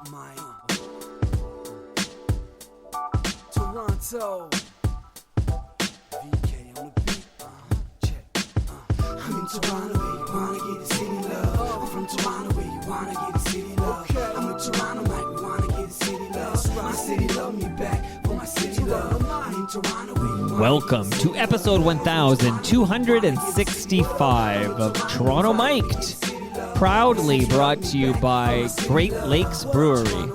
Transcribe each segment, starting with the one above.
Toronto. VK on the beat. Check. I'm in Toronto where you wanna get the city love. I'm from Toronto where you wanna get the city love. I'm in Toronto like we wanna get the city love. My city love me back for my city love. I'm in Toronto where you wanna. Welcome to episode 1265 of Toronto Mic'd. Proudly brought to you by Great Lakes Brewery,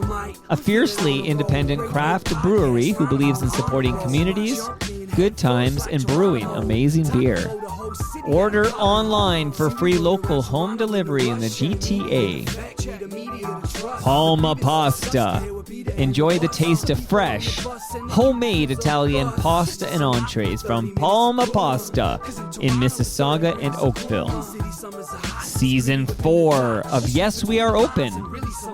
a fiercely independent craft brewery who believes in supporting communities, good times, and brewing amazing beer. Order online for free local home delivery in the GTA. Palma Pasta. Enjoy the taste of fresh, homemade Italian pasta and entrees from Palma Pasta in Mississauga and Oakville. Season 4 of Yes We Are Open,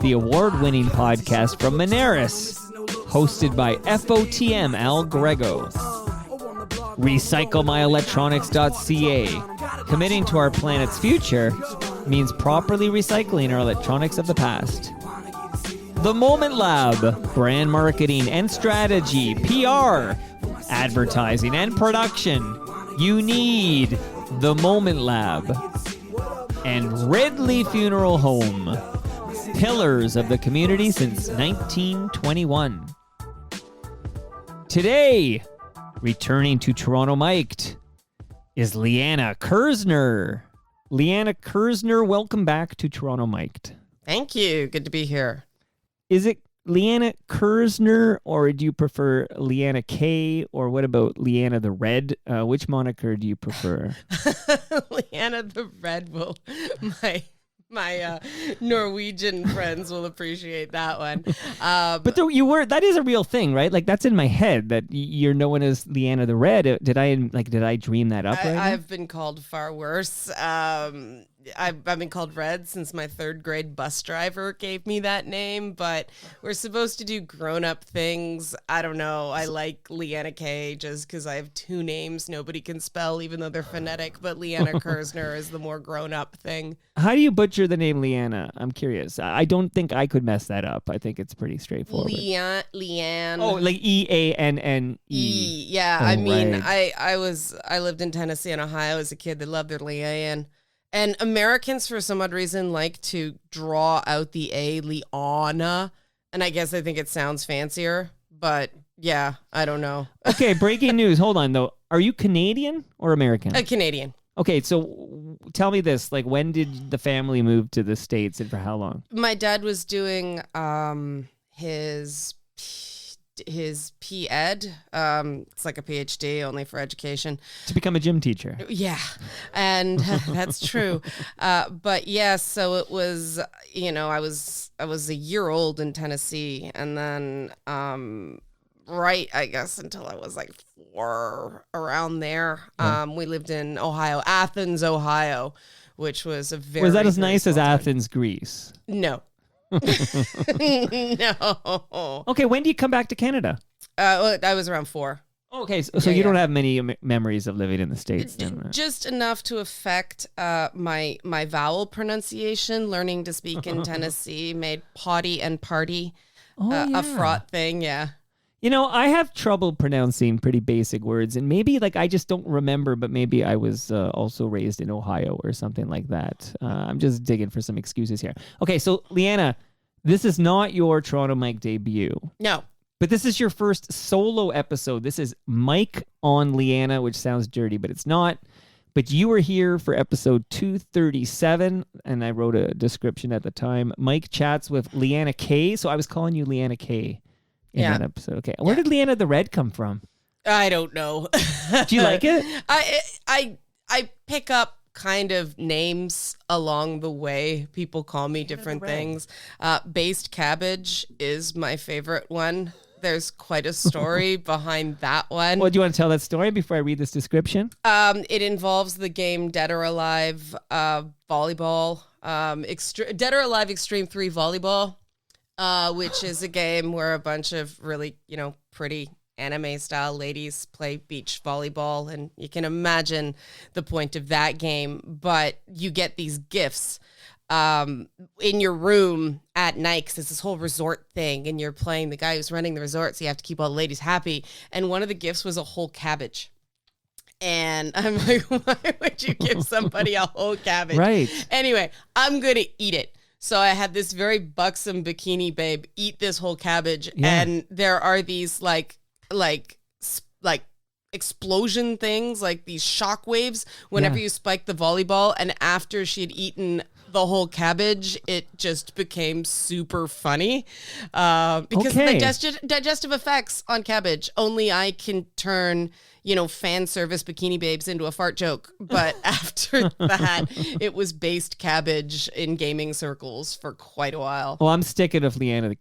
the award-winning podcast from Monaris, hosted by FOTM Al Grego. RecycleMyElectronics.ca. Committing to our planet's future means properly recycling our electronics of the past. The Moment Lab, brand marketing and strategy, PR, advertising and production. You need The Moment Lab. And Ridley Funeral Home, pillars of the community since 1921. Today, returning to Toronto Mic'd, is Liana Kerzner. Liana Kerzner, welcome back to Toronto Mic'd. Thank you. Good to be here. Is it Liana Kerzner, or do you prefer Liana K, or what about Liana the Red? Which moniker do you prefer? Liana the Red will, my Norwegian friends will appreciate that one. But that is a real thing, right? Like, that's in my head, that you're known as Liana the Red. Did I dream that up right now? I've been called far worse. I've been called Red since my third grade bus driver gave me that name, but we're supposed to do grown-up things. I don't know. I like Liana K just because I have two names nobody can spell, even though they're phonetic, but Liana Kerzner is the more grown-up thing. How do you butcher the name Liana? I'm curious. I don't think I could mess that up. I think it's pretty straightforward. Leanne. Oh, like EannE. Yeah, oh, I mean, right. I lived in Tennessee and Ohio as a kid. They loved their Leanne. And Americans, for some odd reason, like to draw out the A, Liana. And I guess I think it sounds fancier. But, yeah, I don't know. Okay, breaking news. Hold on, though. Are you Canadian or American? Canadian. Okay, so tell me this. Like, when did the family move to the States and for how long? My dad was doing his P.Ed. It's like a PhD, only for education. To become a gym teacher. Yeah, and that's true. But yeah, so it was, I was a year old in Tennessee, and then right, I guess, until I was like 4, around there. We lived in Ohio, Athens, Ohio, which was a very... Was that as nice as Athens, Greece? No. No. Okay, when do you come back to Canada? I was around 4. Okay, so you don't have many memories of living in the States then? Just enough to affect my vowel pronunciation. Learning to speak in Tennessee made potty and party a fraught thing, yeah. I have trouble pronouncing pretty basic words, and maybe I just don't remember, but maybe I was also raised in Ohio or something like that. I'm just digging for some excuses here. Okay, so Liana, this is not your Toronto Mic'd debut. No. But this is your first solo episode. This is Mike on Liana, which sounds dirty, but it's not. But you were here for episode 237, and I wrote a description at the time. Mike chats with Liana K, so I was calling you Liana K. In that episode. Okay. Where did Liana the Red come from? I don't know. Do you like it? I pick up kind of names along the way. People call me different things. Based cabbage is my favorite one. There's quite a story behind that one. Well, do you want to tell that story before I read this description? It involves the game Dead or Alive volleyball. Dead or Alive Extreme 3 volleyball. Which is a game where a bunch of really, pretty anime-style ladies play beach volleyball, and you can imagine the point of that game. But you get these gifts in your room at at night because it's this whole resort thing, and you're playing the guy who's running the resort, so you have to keep all the ladies happy. And one of the gifts was a whole cabbage. And I'm like, why would you give somebody a whole cabbage? Right. Anyway, I'm going to eat it. So I had this very buxom bikini babe eat this whole cabbage. Yeah. And there are these like explosion things, like these shock waves whenever you spike the volleyball. And after she had eaten the whole cabbage, it just became super funny because digestive effects on cabbage. Only I can turn, fan service bikini babes into a fart joke. But after that, it was based cabbage in gaming circles for quite a while. Well, I'm sticking with Liana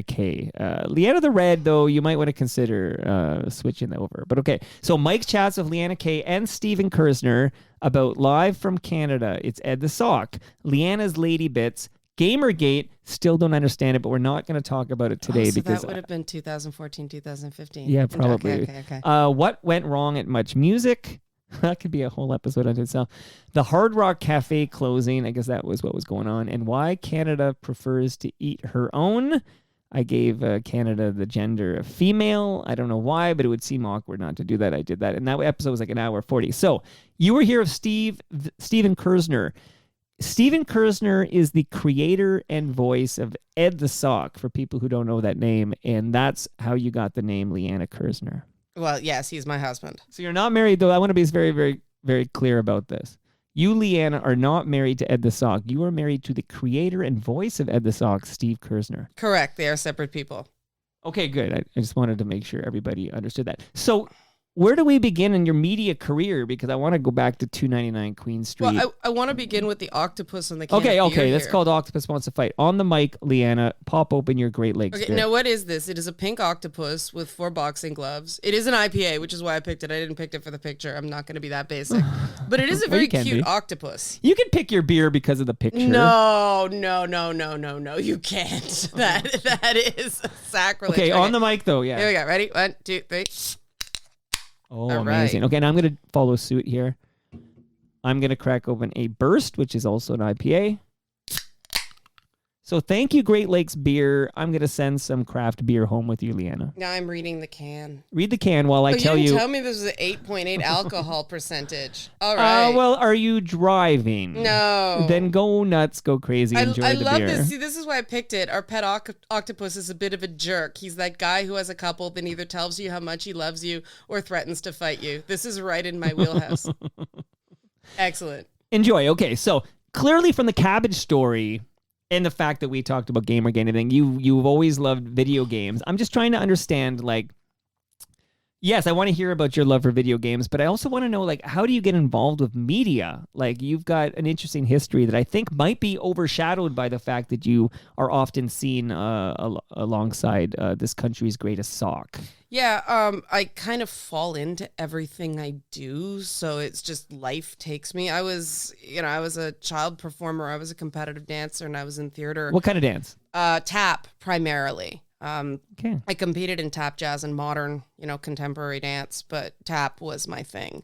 K. Liana the Red, though, you might want to consider switching over. But okay, so Mike chats with Liana K. and Stephen Kerzner about Live from Canada. It's Ed the Sock, Liana's Lady Bits, Gamergate. Still don't understand it, but we're not going to talk about it today because that would have been 2014, 2015. Yeah, probably. Okay. What went wrong at Much Music? That could be a whole episode unto itself. The Hard Rock Cafe closing. I guess that was what was going on. And why Canada prefers to eat her own. I gave Canada the gender of female. I don't know why, but it would seem awkward not to do that. I did that. And that episode was like an hour 40. So you were here of Stephen Kerzner. Stephen Kerzner is the creator and voice of Ed the Sock, for people who don't know that name. And that's how you got the name Liana Kerzner. Well, yes, he's my husband. So you're not married, though. I want to be very, very, very clear about this. You, Liana, are not married to Ed the Sock. You are married to the creator and voice of Ed the Sock, Steve Kerzner. Correct. They are separate people. Okay, good. I just wanted to make sure everybody understood that. So where do we begin in your media career? Because I want to go back to 299 Queen Street. Well, I want to begin with the octopus and the can of Okay. beer That's here. called Octopus Wants to Fight. On the mic, Liana, pop open your Great Lakes. Okay, now what is this? It is a pink octopus with 4 boxing gloves. It is an IPA, which is why I picked it. I didn't pick it for the picture. I'm not going to be that basic. But it is a Well, very you can cute be. octopus. You can pick your beer because of the picture. No, you can't. That is sacrilege. Okay, on the mic, though, yeah. Here we go. Ready? 1, 2, 3. Oh, All amazing. right. Okay, now I'm going to follow suit here. I'm going to crack open a Burst, which is also an IPA. So thank you, Great Lakes Beer. I'm going to send some craft beer home with you, Liana. Now I'm reading the can. Read the can while I tell you you. didn't tell me this was an 8.8 alcohol percentage. All right. Well, are you driving? No. Then go nuts, go crazy, enjoy I the love beer. this. See, this is why I picked it. Our pet octopus is a bit of a jerk. He's that guy who has a couple that either tells you how much he loves you or threatens to fight you. This is right in my wheelhouse. Excellent. Enjoy. Okay, so clearly from the cabbage story and the fact that we talked about Gamergate and everything, you've always loved video games. I'm just trying to understand, like, yes, I want to hear about your love for video games, but I also want to know, like, how do you get involved with media? Like, you've got an interesting history that I think might be overshadowed by the fact that you are often seen alongside this country's greatest sock. Yeah, I kind of fall into everything I do, so it's just life takes me. I was a child performer, I was a competitive dancer, and I was in theater. What kind of dance? Tap, primarily. Okay. I competed in tap, jazz, and modern, contemporary dance, but tap was my thing.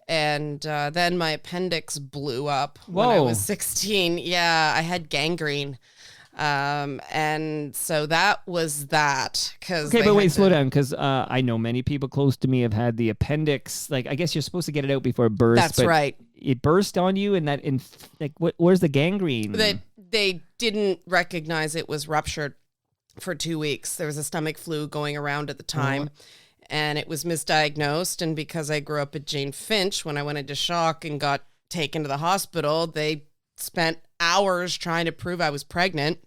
And then my appendix blew up when I Whoa. was 16. Yeah, I had gangrene. And so that was that. Okay, but wait, slow down, because I know many people close to me have had the appendix. Like, I guess you're supposed to get it out before it bursts. That's but right. It burst on you, and where's the gangrene? They didn't recognize it was ruptured for 2 weeks. There was a stomach flu going around at the time. And it was misdiagnosed. And because I grew up at Jane Finch, when I went into shock and got taken to the hospital, they spent hours trying to prove I was pregnant.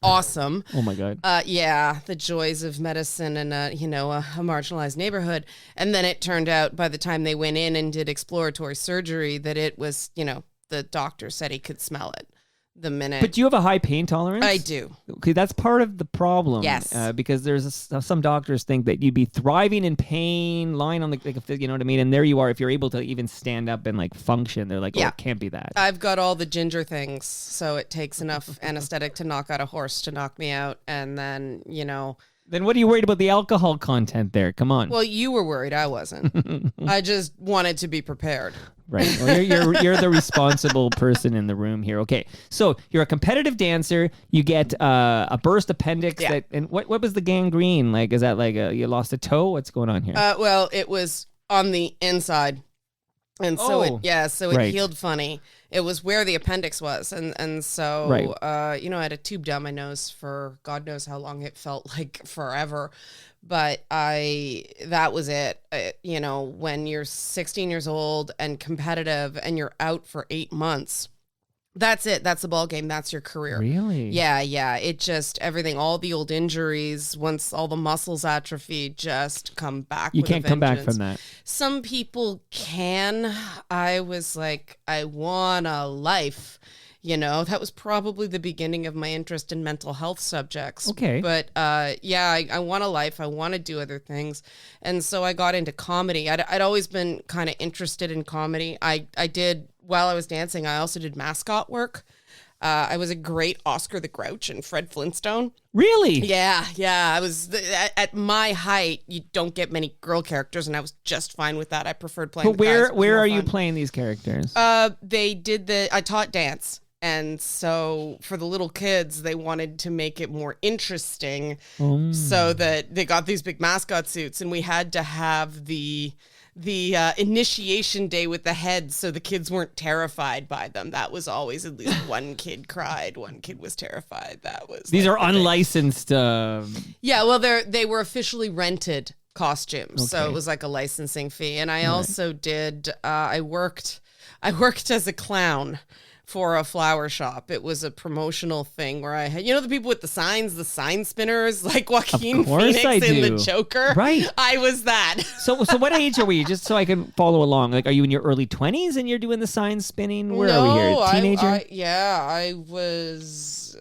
Awesome. Oh my God. Yeah, the joys of medicine in a marginalized neighborhood. And then it turned out by the time they went in and did exploratory surgery that it was, the doctor said he could smell it the minute. But do you have a high pain tolerance? I do. Okay, that's part of the problem. Yes. Because some doctors think that you'd be thriving in pain, lying on you know what I mean? And there you are. If you're able to even stand up and like function, they're like, oh, it can't be that. I've got all the ginger things, so it takes enough anesthetic to knock out a horse to knock me out. And then, Then what are you worried about the alcohol content there? Come on. Well, you were worried. I wasn't. I just wanted to be prepared. Right. Well, you're the responsible person in the room here. Okay. So you're a competitive dancer. You get a burst appendix. Yeah. And what was the gangrene? Like, is that like you lost a toe? What's going on here? Well, it was on the inside. And so it right. healed funny. It was where the appendix was. And so, Right. I had a tube down my nose for God knows how long. It felt like forever. But that was it. When you're 16 years old and competitive and you're out for 8 months, that's it. That's the ball game. That's your career. Really? Yeah. It just, everything, all the old injuries, once all the muscles atrophy, just come back. You with a can't come back vengeance. from that. Some people can. I was like, I want a life. That was probably the beginning of my interest in mental health subjects. Okay. But I want a life. I want to do other things. And so I got into comedy. I'd always been kind of interested in comedy. I did, while I was dancing, I also did mascot work. I was a great Oscar the Grouch and Fred Flintstone. Really? Yeah. I was at my height. You don't get many girl characters, and I was just fine with that. I preferred playing. But with guys. It was where more are you fun. playing these characters? I taught dance. And so for the little kids, they wanted to make it more interesting so that they got these big mascot suits, and we had to have the initiation day with the heads so the kids weren't terrified by them. That was always at least one kid cried, one kid was terrified. That was These like are unlicensed. Yeah, well, they were officially rented costumes, so Okay. it was like a licensing fee. And I also did. I worked as a clown for a flower shop. It was a promotional thing where I had, the people with the sign spinners, like Joaquin course Phoenix I in do. The Joker. Right. I was that. So what age are we? Just so I can follow along. Like, are you in your early 20s and you're doing the sign spinning? Where are we here? Teenager? I was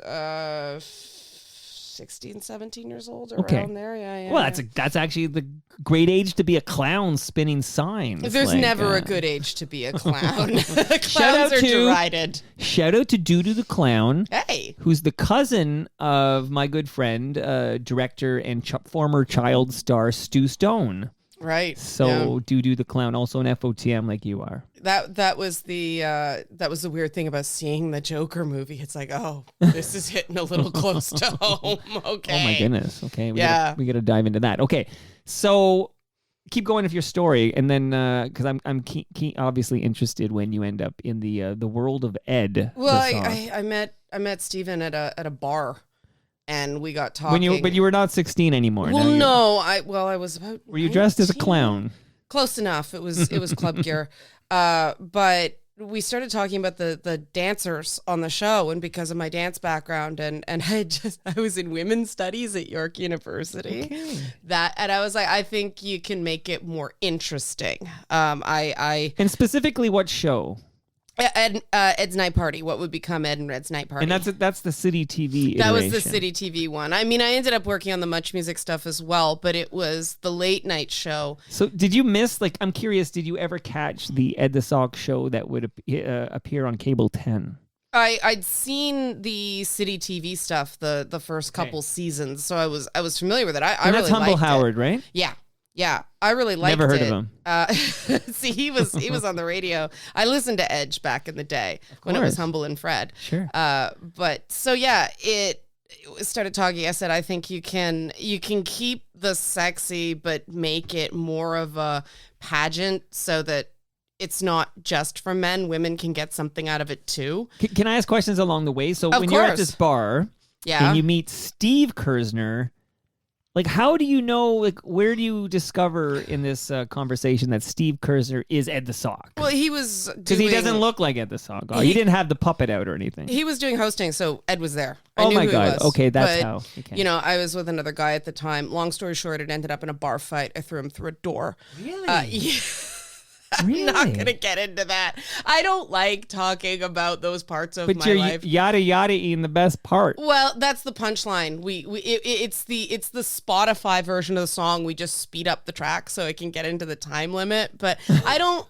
16, 17 years old, around there. Yeah. Well, that's actually the great age to be a clown spinning signs. There's never a good age to be a clown. Clowns out are to- derided. Shout out to Doodoo the Clown, Hey. who's the cousin of my good friend, director and former child star Stu Stone. Right. So Doodoo the Clown, also an FOTM like you are. That was the weird thing about seeing the Joker movie. It's like, oh, this is hitting a little close to home. Okay. Oh my goodness. Okay. We Yeah. gotta dive into that. Okay. So keep going with your story, and then because I'm obviously interested when you end up in the world of Ed. Well, the song. I met Steven at a bar, and we got talking. But you were not 16 anymore. Well, Now no, I was about. Were you dressed as a 19? clown? Close enough. It was club gear. But we started talking about the dancers on the show, and because of my dance background, and I was in women's studies at York University. Okay. And I was like, I think you can make it more interesting. And specifically, what show? Ed's Night Party, what would become Ed and Red's Night Party. And that's the City TV. That was the iteration. City TV one. I mean, I ended up working on the Much Music stuff as well, but it was the late night show. So did you miss, like, I'm curious, did you ever catch the Ed the Sock show that would appear on Cable 10? I'd seen the City TV stuff the first couple seasons, so I was familiar with it. I And that's really Humble liked Howard, it. right? Yeah, I really liked it. Never heard of him. See, he was on the radio. I listened to Edge back in the day when it was course. Humble and Fred. Sure. But so yeah, it started talking. I said, I think you can keep the sexy, but make it more of a pageant so that it's not just for men. Women can get something out of it too. Can I ask questions along the way? So Of when you're at course. this bar Yeah. and you meet Steve Kerzner, like, how do you know, like, where do you discover in this conversation that Steve Kerzner is Ed the Sock? Well, he was Because he doesn't look like Ed the Sock. Oh, He- you didn't have the puppet out or anything. He was doing hosting, so Ed was there. I Oh knew my who God. He was, Okay, that's but, how. Okay. You know, I was with another guy at the time. Long story short, it ended up in a bar fight. I threw him through a door. Really? Yeah. Really? I'm not going to get into that. I don't like talking about those parts of But my you're life. yada yada in the best part. Well, that's the punchline. It's the Spotify version of the song. We just speed up the track so it can get into the time limit. But I don't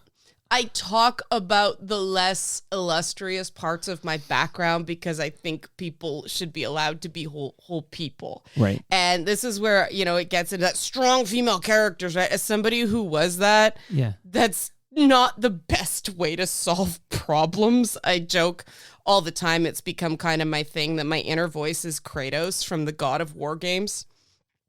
I talk about the less illustrious parts of my background because I think people should be allowed to be whole people. Right. And this is where, it gets into that strong female characters, right? As somebody who was that, Yeah. that's not the best way to solve problems. I joke all the time. It's become kind of my thing that my inner voice is Kratos from the God of War games.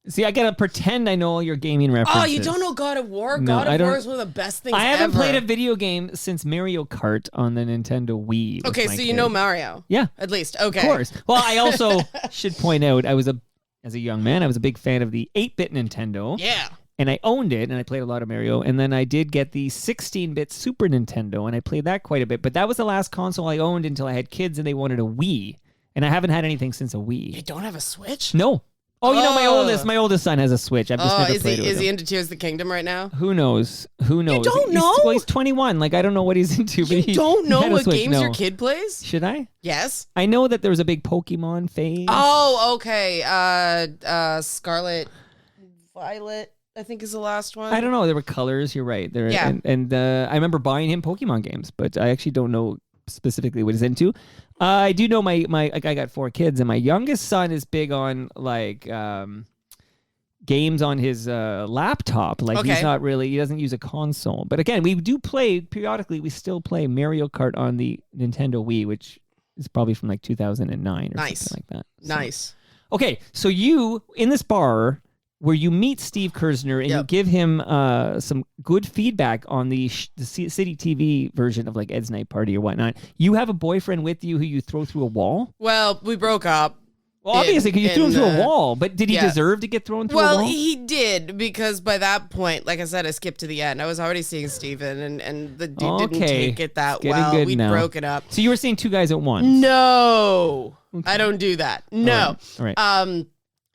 See, I gotta pretend I know all your gaming references. Oh, you don't know God of War? No, God I of don't- War is one of the best things I haven't ever. played a video game since Mario Kart on the Nintendo Wii. with Okay, my so you kid. know Mario. Yeah, At least. Okay. of course. Well, I also should point out, as a young man, I was a big fan of the 8-bit Nintendo. Yeah. And I owned it, and I played a lot of Mario. And then I did get the 16-bit Super Nintendo, and I played that quite a bit. But that was the last console I owned until I had kids, and they wanted a Wii. And I haven't had anything since a Wii. You don't have a Switch? No. Oh, Oh. my oldest son has a Switch. I've just never played it with is he him. into Tears of the Kingdom right now? Who knows? Who knows? don't know? He's 21. Like, I don't know what he's into. But You don't he know had a what Switch. games No. your kid plays? Should I? Yes. I know that there was a big Pokemon phase. Oh, okay. Scarlet Violet, I think is the last one. I don't know. There were colors. You're right. There. Yeah. And I remember buying him Pokemon games, but I actually don't know specifically what he's into. I do know my like I got 4 kids, and my youngest son is big on like games on his laptop. Like Okay. he doesn't use a console. But again, we do play periodically. We still play Mario Kart on the Nintendo Wii, which is probably from like 2009 or Nice. something like that. So- Nice. Okay, so you in this bar where you meet Steve Kerzner and you Yep. give him some good feedback on the City TV version of like Ed's Night Party or whatnot. You have a boyfriend with you who you throw through a wall. Well, we broke up. Well, obviously, because you threw him in, through a wall. But did he yeah. deserve to get thrown through a Well, wall? he did, because by that point, like I said, I skipped to the end. I was already seeing Steven, and the dude didn't Okay. take it that It's getting well. good We'd now. broken up. So you were seeing 2 guys at once. No, I don't do that. No. All right.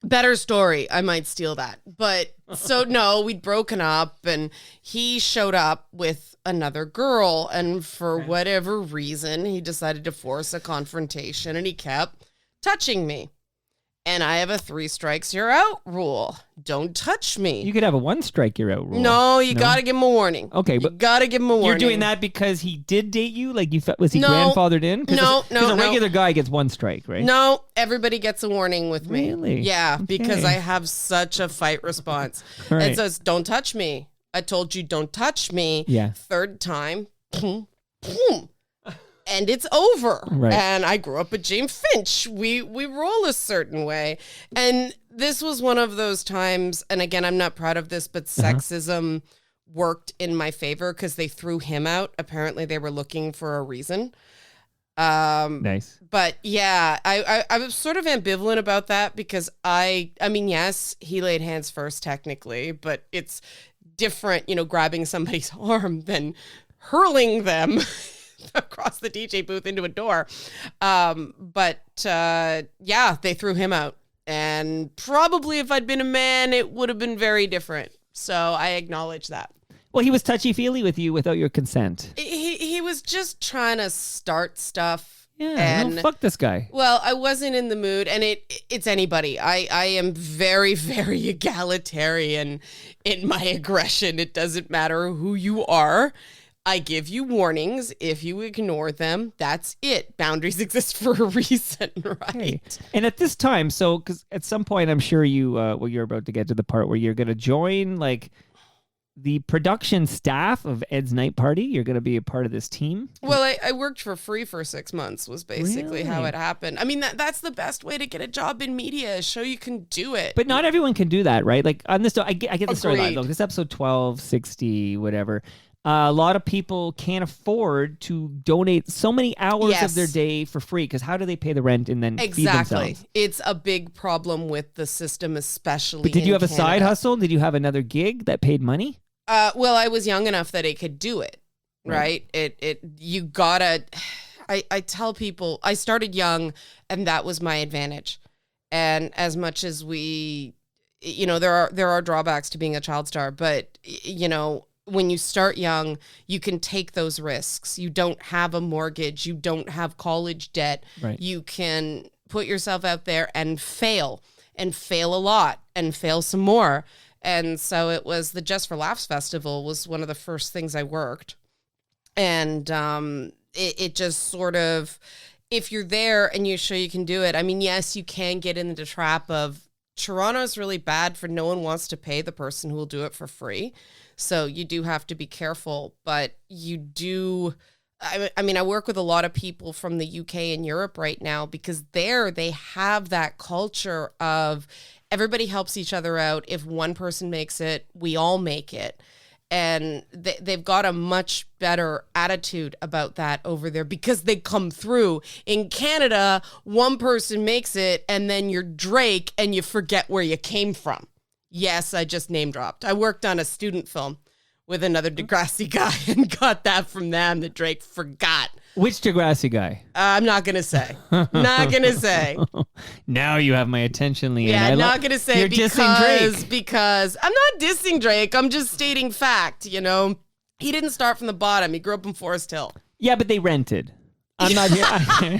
Better story. I might steal that. But so no, we'd broken up, and he showed up with another girl, and for whatever reason, he decided to force a confrontation, and he kept touching me. And I have a 3 strikes you're out rule. Don't touch me. You could have a 1 strike you're out rule. No, you gotta give him a warning. Okay, you but gotta give him a warning. You're doing that because he did date you? Like was he No. grandfathered in? No, Because a no. regular guy gets 1 strike, right? No, everybody gets a warning with me. Really? Yeah, because Okay. I have such a fight response. All right. It says, "Don't touch me." I told you, "Don't touch me." Yeah. 3rd time, boom, boom, and it's over. Right. And I grew up with James Finch. We roll a certain way, and this was one of those times. And again, I'm not proud of this, but sexism worked in my favor because they threw him out. Apparently, they were looking for a reason. Nice. But yeah, I was sort of ambivalent about that because I mean, yes, he laid hands first technically, but it's different, grabbing somebody's arm than hurling them across the DJ booth into a door. But yeah, they threw him out. And probably if I'd been a man, it would have been very different. So I acknowledge that. Well, he was touchy-feely with you without your consent. He was just trying to start stuff. Yeah, and well, fuck this guy. Well, I wasn't in the mood, and it's anybody. I am very, very egalitarian in my aggression. It doesn't matter who you are. I give you warnings. If you ignore them, that's it. Boundaries exist for a reason, right? Okay. And at this time, so because at some point, I'm sure you're about to get to the part where you're going to join like the production staff of Ed's Night Party. You're going to be a part of this team. Well, I worked for free for 6 months was basically how Really? it happened. I mean, that's the best way to get a job in media, show you can do it. But not everyone can do that, right? Like on this, I get the story. Agreed. Look, this episode 1260, whatever. A lot of people can't afford to donate so many hours Yes. of their day for free because how do they pay the rent and then feed Exactly. themselves? It's a big problem with the system, especially But did you in have a side Canada. hustle? Did you have another gig that paid money? Well, I was young enough that I could do it, right? You gotta, I tell people, I started young and that was my advantage. And as much as we, there are drawbacks to being a child star, but, when you start young, you can take those risks. You don't have a mortgage. You don't have college debt. Right. You can put yourself out there and fail a lot and fail some more. And so it was the Just for Laughs Festival was one of the first things I worked. And it just sort of, if you're there and you show you can do it, I mean, yes, you can get in the trap of Toronto's really bad for no one wants to pay the person who will do it for free. So you do have to be careful, but you do. I mean, I work with a lot of people from the UK and Europe right now because there they have that culture of everybody helps each other out. If one person makes it, we all make it. And they've got a much better attitude about that over there because they come through. In Canada, one person makes it and then you're Drake and you forget where you came from. Yes, I just name dropped. I worked on a student film with another Degrassi guy and got that from them that Drake forgot. Which Degrassi guy? I'm not going to say. Not going to say. Now you have my attention, Leanne. Yeah, not going to say you're dissing Drake. Because I'm not dissing Drake. I'm just stating fact, you know. He didn't start from the bottom. He grew up in Forest Hill. Yeah, but they rented. I'm not here.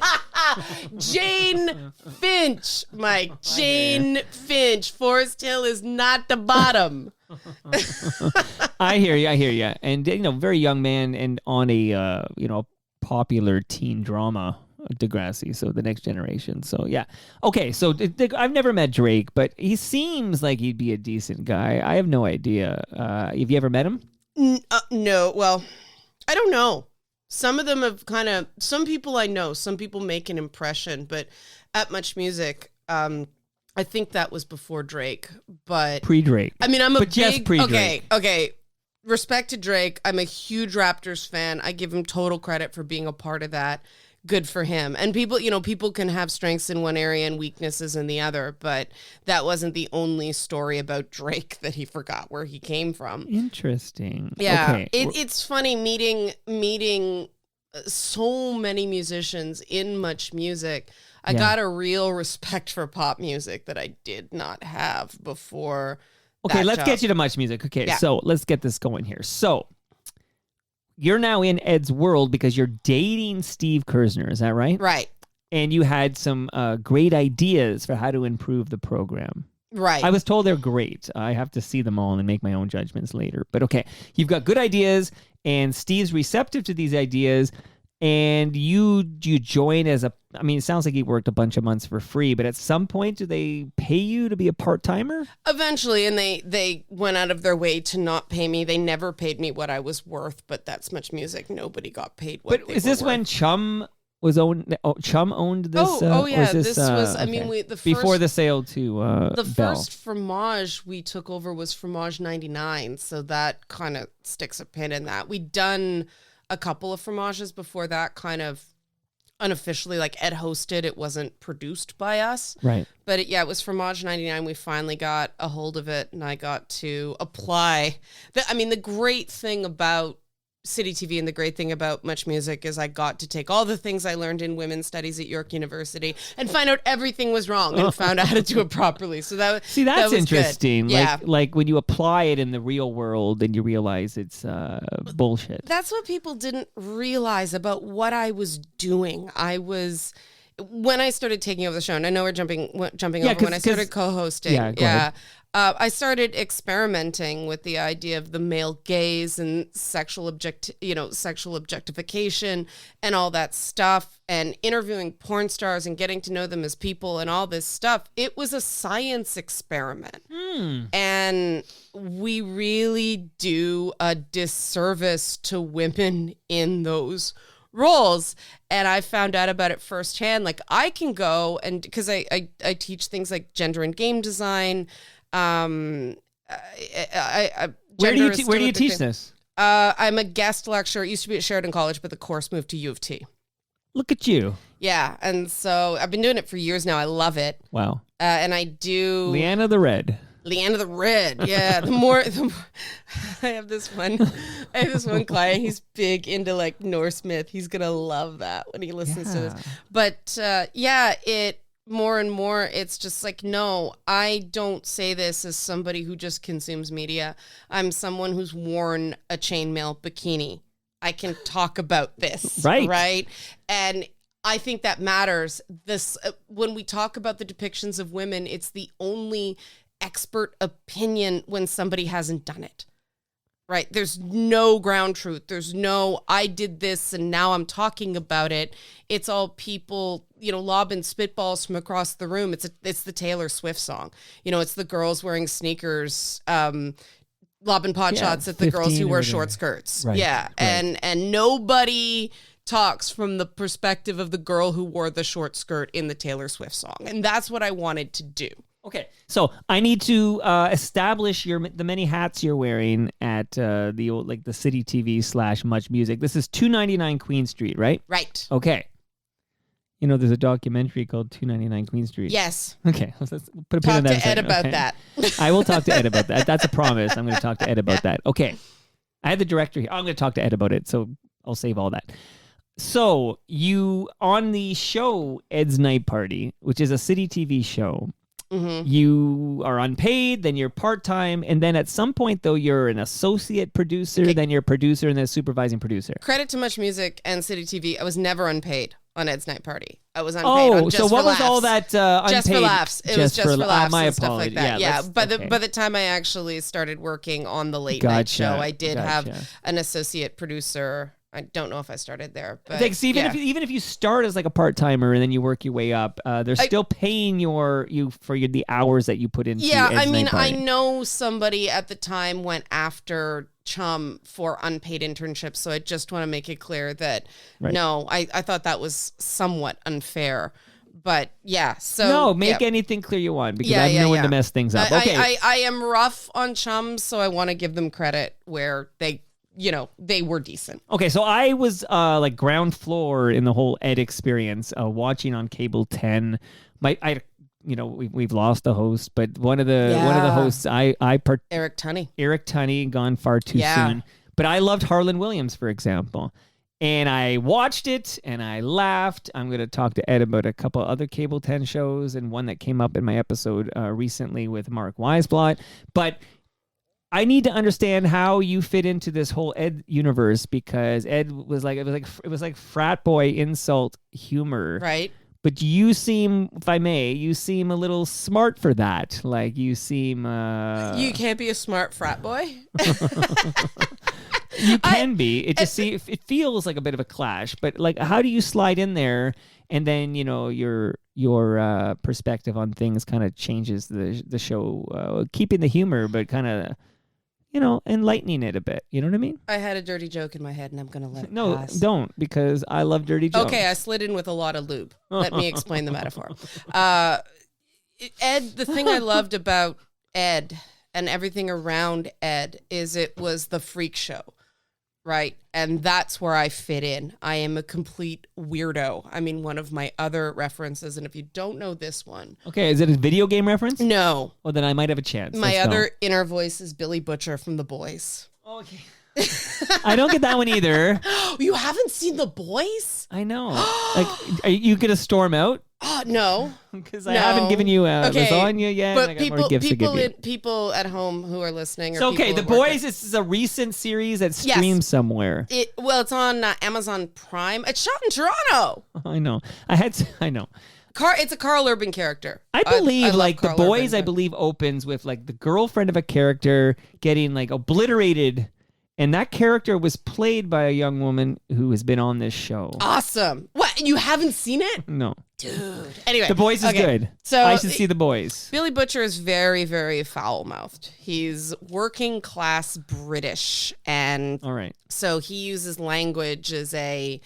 Jane Finch, Mike. Jane Finch. Forest Hill is not the bottom. I hear you. And, you know, very young man and on a, popular teen drama, Degrassi, so the next generation. So, yeah. Okay, so I've never met Drake, but he seems like he'd be a decent guy. I have no idea. Have you ever met him? No. Well, I don't know. Some of them have some people I know, some people make an impression, but at Much Music, I think that was before Drake, but... Pre-Drake. I mean, I'm a but just pre-Drake. Okay. Respect to Drake. I'm a huge Raptors fan. I give him total credit for being a part of that. Good for him. And people can have strengths in one area and weaknesses in the other, but that wasn't the only story about Drake that he forgot where he came from. Interesting. Yeah. Okay. It's funny meeting so many musicians in Much Music. I got a real respect for pop music that I did not have before. Okay, let's get you to Much Music. Okay, So let's get this going here. So you're now in Ed's world because you're dating Steve Kerzner, is that right? Right. And you had some great ideas for how to improve the program. Right. I was told they're great. I have to see them all and make my own judgments later. But okay, you've got good ideas, and Steve's receptive to these ideas, and you join as I mean, it sounds like you worked a bunch of months for free, but at some point, do they pay you to be a part-timer? Eventually, and they went out of their way to not pay me. They never paid me what I was worth, but that's Much Music. Nobody got paid what But they is this were when worth. Chum was owned? Chum owned this? Yeah. This was. I okay. mean, the first, before the sale to the Bell. first Fromage we took over was Fromage 99, so that kind of sticks a pin in that. We'd done a couple of fromages before that, kind of unofficially, like Ed hosted. It wasn't produced by us, right? But it was Fromage 99. We finally got a hold of it, and I got to apply. The great thing about City TV and the great thing about Much Music is I got to take all the things I learned in women's studies at York University and find out everything was wrong and found out how to do it properly. So that's interesting. Good. Yeah. Like when you apply it in the real world and you realize it's bullshit. That's what people didn't realize about what I was doing. When I started taking over the show, and I know we're jumping over, when I started co-hosting. I started experimenting with the idea of the male gaze and sexual objectification and all that stuff, and interviewing porn stars and getting to know them as people and all this stuff. It was a science experiment. And we really do a disservice to women in those roles. And I found out about it firsthand. Like, I can go and because I teach things like gender and game design. Where do you teach this? I'm a guest lecturer. It used to be at Sheridan College, but the course moved to U of T. Look at you. Yeah, and so I've been doing it for years now. I love it. Wow. And I do Liana the Red. Yeah. The more I have this one client. He's big into like Norse myth. He's gonna love that when he listens to this. But it more and more, it's just like, no, I don't say this as somebody who just consumes media. I'm someone who's worn a chainmail bikini. I can talk about this, right? And I think that matters. This when we talk about the depictions of women, it's the only expert opinion when somebody hasn't done it. right? There's no ground truth. There's no, I did this and now I'm talking about it. It's all people, lobbing spitballs from across the room. It's the Taylor Swift song. It's the girls wearing sneakers, lobbing pot shots at the girls who wear short skirts. Right, yeah. right. And nobody talks from the perspective of the girl who wore the short skirt in the Taylor Swift song. And that's what I wanted to do. Okay, so I need to establish the many hats you're wearing at the old, the City TV / Much Music. This is 299 Queen Street, right? Right. Okay. There's a documentary called 299 Queen Street. Yes. Okay, let's put a pin in that. Talk to Ed about that. I will talk to Ed about that. That's a promise. I'm going to talk to Ed about that. Okay. I had the director here. I'm going to talk to Ed about it, so I'll save all that. So you, on the show Ed's Night Party, which is a City TV show, you are unpaid, then you're part-time, and then at some point, though, you're an associate producer, then you're a producer, and then a supervising producer. Credit to Much Music and City TV. I was never unpaid on Ed's Night Party. I was unpaid on Just so what for was laughs. all that unpaid? Just for laughs. It was just for laughs my and stuff apologies. like that. Yeah, by okay. the time I actually started working on the late night show, I did have an associate producer. I don't know if I started there, but even if you start as a part timer and then you work your way up, they're still paying you for the hours that you put into. Yeah, Ed's Night Party. I know somebody at the time went after Chum for unpaid internships, so I just want to make it clear that no, I thought that was somewhat unfair. But yeah, so no, make anything clear you want because I have no one to mess things up. Okay, I am rough on Chum, so I want to give them credit where they were decent. Okay, so I was ground floor in the whole Ed experience, watching on Cable 10. We've lost a host, but one of the hosts Eric Tunney gone far too soon. But I loved Harlan Williams, for example. And I watched it and I laughed. I'm going to talk to Ed about a couple other Cable 10 shows and one that came up in my episode recently with Mark Weisblot. But I need to understand how you fit into this whole Ed universe because Ed was it was like frat boy insult humor. Right. But you seem, if I may, a little smart for that. You seem You can't be a smart frat boy. You can be. It just it feels like a bit of a clash. But how do you slide in there, and then your perspective on things kind of changes the show, keeping the humor, but kind of enlightening it a bit. You know what I mean? I had a dirty joke in my head, and I'm gonna let it pass. No, don't, because I love dirty jokes. Okay, I slid in with a lot of lube. Let me explain the metaphor. Ed, the thing I loved about Ed and everything around Ed is it was the freak show. Right. And that's where I fit in. I am a complete weirdo. I mean, one of my other references, and if you don't know this one. Okay, is it a video game reference? No. Well, then I might have a chance. My other inner voice is Billy Butcher from The Boys. Okay. I don't get that one either. You haven't seen The Boys? I know. Are you going to storm out? No. Because I haven't given you lasagna yet. But I got more gifts to give you. People at home who are listening. So, The Boys is a recent series that streams somewhere. It's on Amazon Prime. It's shot in Toronto. I know. I know. It's a Carl Urban character. I believe The Boys, I believe, opens with the girlfriend of a character getting obliterated. And that character was played by a young woman who has been on this show. Awesome. What? You haven't seen it? No. Dude. Anyway. The Boys is good. So I should see The Boys. Billy Butcher is very, very foul-mouthed. He's working class British. And all right. So he uses language as a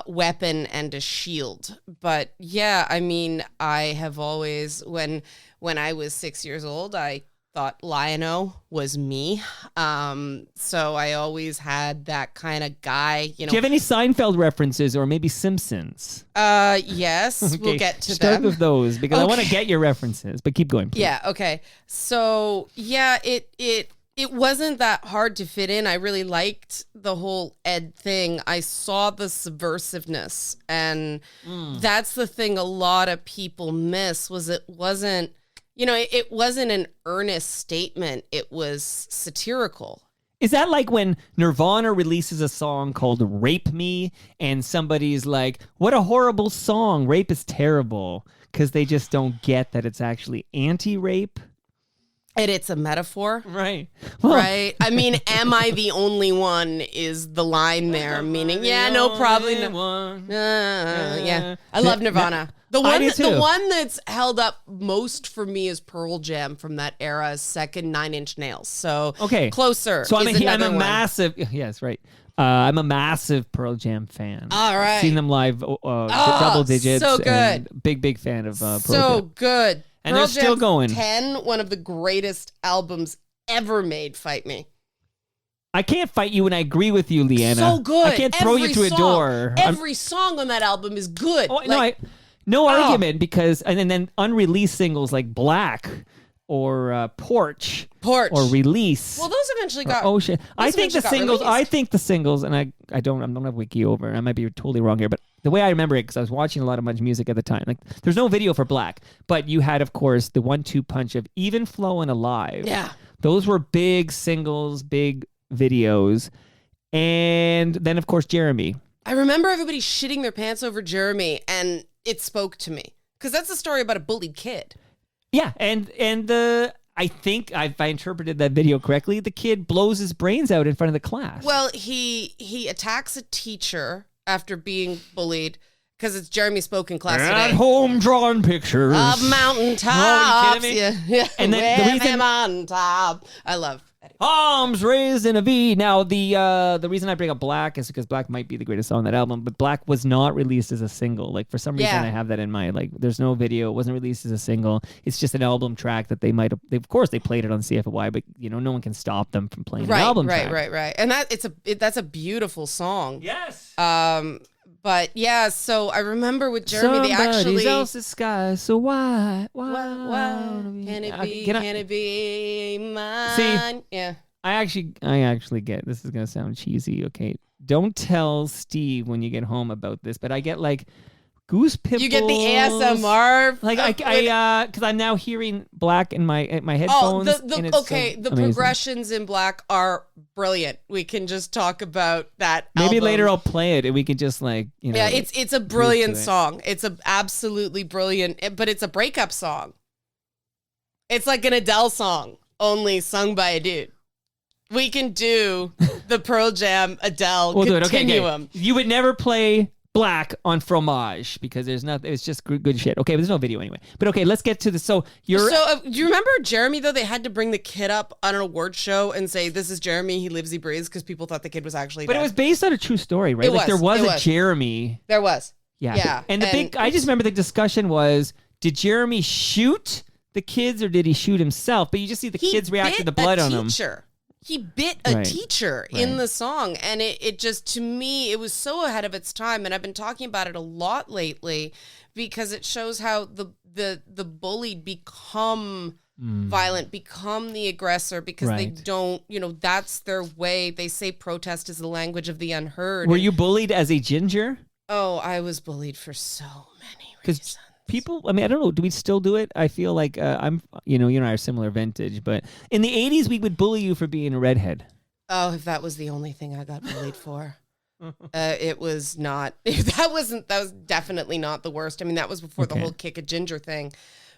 weapon and a shield. But yeah, I mean, I have always, when I was 6 years old, I thought Liano was me. So I always had that kind of guy, Do you have any Seinfeld references or maybe Simpsons? Yes, okay. We'll get to Start them. with those because I want to get your references, but keep going, please. Yeah, okay. So, yeah, it wasn't that hard to fit in. I really liked the whole Ed thing. I saw the subversiveness, and that's the thing a lot of people miss was it wasn't an earnest statement. It was satirical. Is that like when Nirvana releases a song called Rape Me and somebody's like, what a horrible song. Rape is terrible because they just don't get that it's actually anti-rape? And it's a metaphor. Right. Well, Right. I mean, am I the only one is the line there, meaning, yeah, no, probably not. Yeah. I love Nirvana. The one that's held up most for me is Pearl Jam from that era's second 9 Inch Nails. So okay. Closer. So I'm a one. massive, yes, right. I'm a massive Pearl Jam fan. All right. Seen them live double digits. So good. And big fan of Pearl Jam. So good. And Pearl they're still Jam's going. 10, one of the greatest albums ever made. Fight me. I can't fight you, and I agree with you, Liana. So good. I can't throw you through a door. Every song on that album is good. No argument, because and then unreleased singles like Black or Porch or Release. Well, those eventually got. Oh shit! I think the singles. Released. I think the singles, and I don't have Wiki over. I might be totally wrong here, but the way I remember it, because I was watching a lot of much music at the time. Like, there's no video for Black, but you had, of course, the 1-2 punch of Even Flow and Alive. Yeah, those were big singles, big videos, and then of course Jeremy. I remember everybody shitting their pants over Jeremy, and it spoke to me because that's a story about a bullied kid. Yeah, and I think if I interpreted that video correctly, the kid blows his brains out in front of the class. Well, he attacks a teacher after being bullied because it's Jeremy spoke in class today. At home drawn pictures of mountaintops. Oh, you kidding me? Yeah. And then the reason on top. I love Eddie. Arms raised in a V. Now, the reason I bring up Black is because Black might be the greatest song on that album, but Black was not released as a single. Like, for some reason, I have that in mind. Like, there's no video. It wasn't released as a single. It's just an album track that they might have. Of course, they played it on CFY, but no one can stop them from playing an album track. Right. And that's a beautiful song. Yes. But yeah, so I remember with Jeremy, Somebody else's sky, so why can it be mine? See, yeah. I actually get, this is gonna sound cheesy, okay? Don't tell Steve when you get home about this, but I get like goose pimples. You get the ASMR, like because I'm now hearing Black in my headphones. The progressions in Black are brilliant. We can just talk about that. Maybe album. later I'll play it, and we can just Yeah, it's a brilliant song. It's a absolutely brilliant, but it's a breakup song. It's like an Adele song, only sung by a dude. We can do the Pearl Jam Adele continuum. Okay. You would never play Black on Fromage because there's nothing. It's just good shit. Okay, but there's no video anyway. But okay, let's get to the. So do you remember Jeremy though? They had to bring the kid up on an award show and say, "This is Jeremy. He lives, he breathes," because people thought the kid was actually. But dead. It was based on a true story, right? There was a Jeremy. There was. Yeah. And I just remember the discussion was: did Jeremy shoot the kids or did he shoot himself? But you just see the kids react to the blood on him. He bit a teacher in the song, and it just, to me, it was so ahead of its time, and I've been talking about it a lot lately because it shows how the bullied become violent, become the aggressor because they don't, that's their way. They say protest is the language of the unheard. Were you bullied as a ginger? Oh, I was bullied for so many reasons. People, I don't know, do we still do it? I feel like I'm, you and I are similar vintage, but in the 80s, we would bully you for being a redhead. Oh, if that was the only thing I got bullied for. It was not, that was definitely not the worst. That was before the whole kick a ginger thing.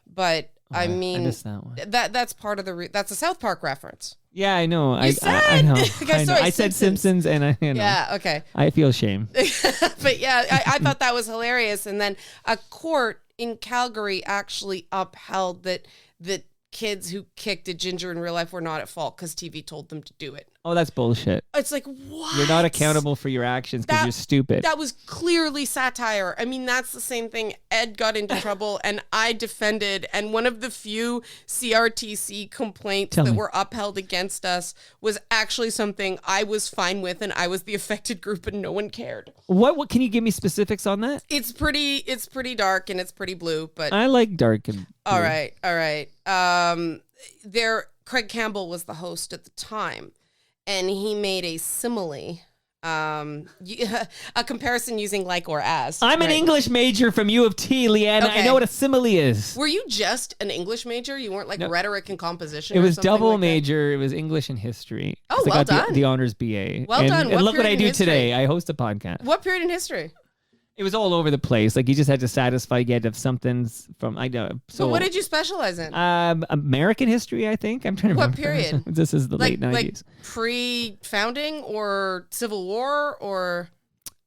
But I missed that one. That's part of that's a South Park reference. Yeah, I know. I know. I said Simpsons and I know. Yeah, okay. I feel shame. But yeah, I thought that was hilarious. And then a court in Calgary actually upheld that kids who kicked a ginger in real life were not at fault because TV told them to do it. Oh, that's bullshit. It's like, what? You're not accountable for your actions because you're stupid. That was clearly satire. That's the same thing. Ed got into trouble and I defended. And one of the few CRTC complaints that were upheld against us was actually something I was fine with, and I was the affected group and no one cared. What can you give me specifics on that? It's pretty dark and it's pretty blue, but I like dark and blue. All right. Craig Campbell was the host at the time. And he made a simile, a comparison using like or as. I'm an English major from U of T, Liana. Okay. I know what a simile is. Were you just an English major? You weren't like rhetoric and composition? It was double major. It was English and history. Oh, well done. The honors BA. Well done. And look what I do today. I host a podcast. What period in history? It was all over the place. Like you just had to satisfy get if something's from I know. So what did you specialize in? American history, I think. I'm trying to What remember. period? This is the late 90s. Like pre-founding or Civil War or?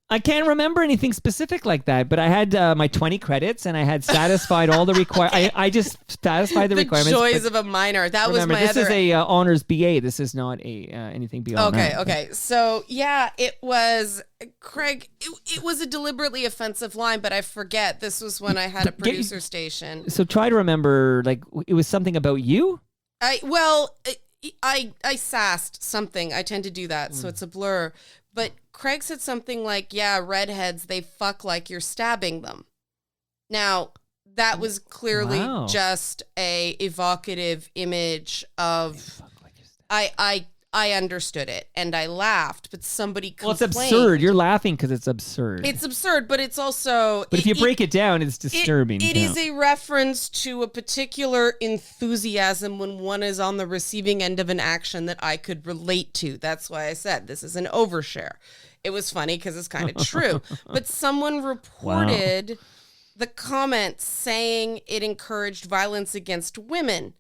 I can't remember anything specific like that, but I had my 20 credits and I had satisfied all the requirements. I just satisfied the requirements. The joys of a minor. That remember, was my this is a honors BA. This is not a anything beyond that. Okay. So yeah, it was Craig. It was a deliberately offensive line, but I forget. This was when I had a producer station. So try to remember. Like it was something about you. I sassed something. I tend to do that, so it's a blur. But Craig said something like, yeah, redheads, they fuck like you're stabbing them. Now, that was clearly just a evocative image of, I understood it and I laughed, but somebody complained. Well, it's absurd. You're laughing because it's absurd. It's absurd, but it's also... But if you break it down, it's disturbing. It is a reference to a particular enthusiasm when one is on the receiving end of an action that I could relate to. That's why I said this is an overshare. It was funny because it's kind of true. But someone reported the comment saying it encouraged violence against women.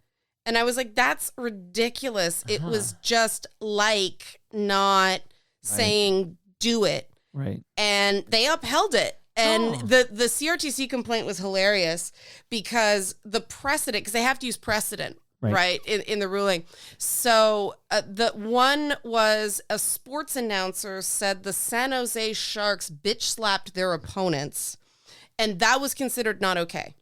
And I was like, that's ridiculous. It was just like not saying do it. Right. And they upheld it. And the CRTC complaint was hilarious because the precedent, because they have to use precedent, right, in the ruling. So the one was a sports announcer said the San Jose Sharks bitch slapped their opponents. And that was considered not okay.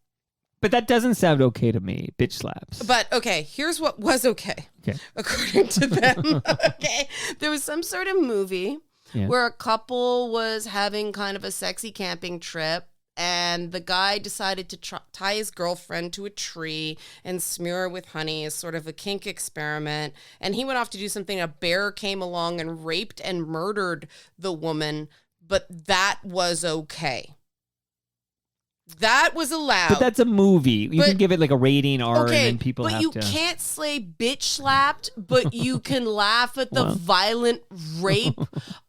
But that doesn't sound okay to me, bitch slaps. But, okay, here's what was okay, according to them. Okay, there was some sort of movie where a couple was having kind of a sexy camping trip, and the guy decided to tie his girlfriend to a tree and smear her with honey as sort of a kink experiment. And he went off to do something. A bear came along and raped and murdered the woman, but that was okay. That was allowed. But that's a movie. You can give it like a rating R, and then people have to... But you can't say bitch slapped, but you can laugh at the violent rape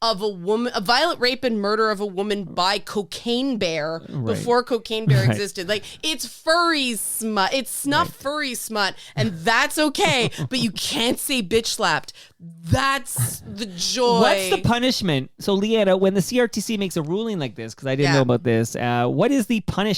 of a woman, a violent rape and murder of a woman by Cocaine Bear before Cocaine Bear existed. Like, it's furry smut. It's snuff furry smut, and that's okay, but you can't say bitch slapped. That's the joy. What's the punishment? So, Liana, when the CRTC makes a ruling like this, because I didn't know about this, what is the punishment?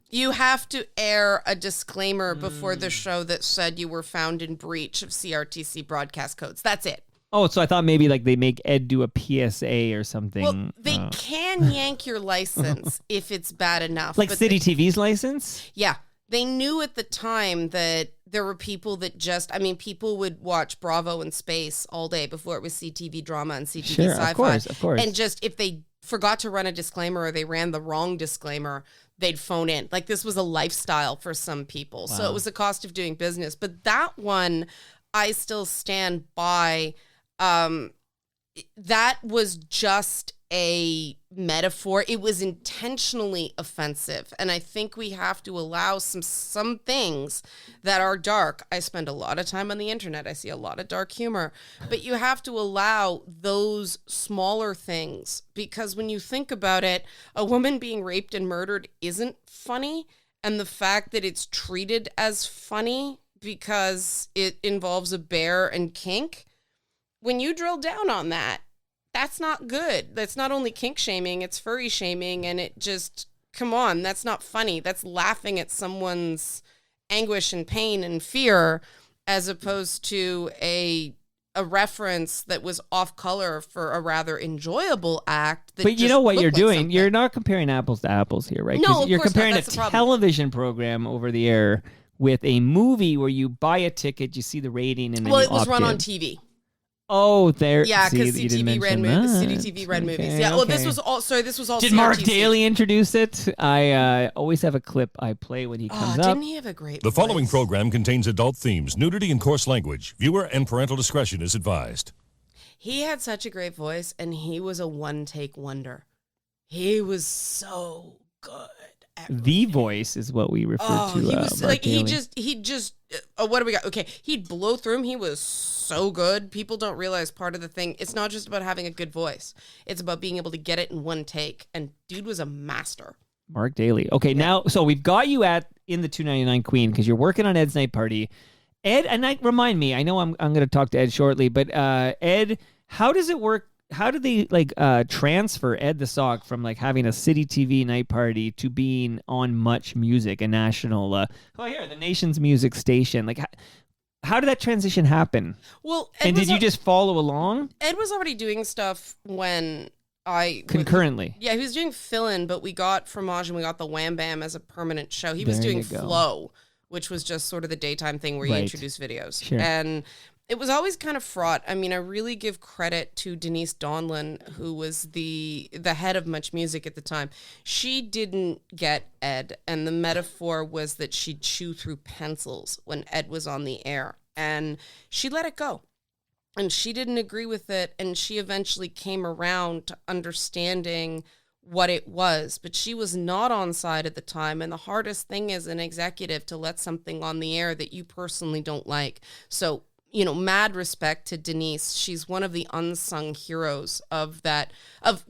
You have to air a disclaimer before the show that said you were found in breach of CRTC broadcast codes. That's it. Oh, so I thought maybe like they make Ed do a PSA or something. Well, they can yank your license if it's bad enough. Like City TV's license? Yeah. They knew at the time that there were people that people would watch Bravo and Space all day before it was CTV drama and CTV sci-fi. Of course. And just if they forgot to run a disclaimer or they ran the wrong disclaimer, they'd phone in. Like, this was a lifestyle for some people. Wow. So it was a cost of doing business. But that one, I still stand by. That was just a metaphor. It was intentionally offensive. And I think we have to allow some things that are dark. I spend a lot of time on the internet. I see a lot of dark humor. But you have to allow those smaller things, because when you think about it, a woman being raped and murdered isn't funny. And the fact that it's treated as funny because it involves a bear and kink, when you drill down on that, that's not good. That's not only kink shaming, it's furry shaming, and it just, come on, that's not funny. That's laughing at someone's anguish and pain and fear, as opposed to a reference that was off color for a rather enjoyable act. That but you know what you're doing? Something. You're not comparing apples to apples here, right? No, you're comparing a That's the problem. television program over the air with a movie where you buy a ticket, you see the rating, and then it was run on TV. Oh, there. Yeah, because CTV ran movies. CTV ran movies. Yeah. Well, this was all. Sorry, this was all. Did CRTC. Mark Daly introduce it? I always have a clip I play when he comes up. Didn't he have a great? The following program contains adult themes, nudity, and coarse language. Viewer and parental discretion is advised. He had such a great voice, and he was a one-take wonder. He was so good. The voice is what we refer to. He was Mark like Daly. he just oh, what do we got? Okay, he'd blow through him. He was so good. People don't realize part of the thing, it's not just about having a good voice. It's about being able to get it in one take. And dude was a master. Mark Daly. Okay, now, so we've got you in the 299 Queen because you're working on Ed's night party. Ed, and remind me, I know I'm going to talk to Ed shortly, but Ed, how does it work? How do they transfer Ed the Sock from like having a city TV night party to being on Much Music, a national, the nation's music station? Like, how did that transition happen? Well, and did you just follow along? Ed was already doing stuff when concurrently. Yeah, he was doing fill-in, but we got Fromage and we got the Wham Bam as a permanent show. He was doing Flow, which was just sort of the daytime thing where you introduce videos. Sure. And it was always kind of fraught. I mean, I really give credit to Denise Donlin, who was the head of Much Music at the time. She didn't get Ed, and the metaphor was that she'd chew through pencils when Ed was on the air. And she let it go. And she didn't agree with it, and she eventually came around to understanding what it was, but she was not on side at the time. And the hardest thing as an executive to let something on the air that you personally don't like. So, mad respect to Denise. She's one of the unsung heroes of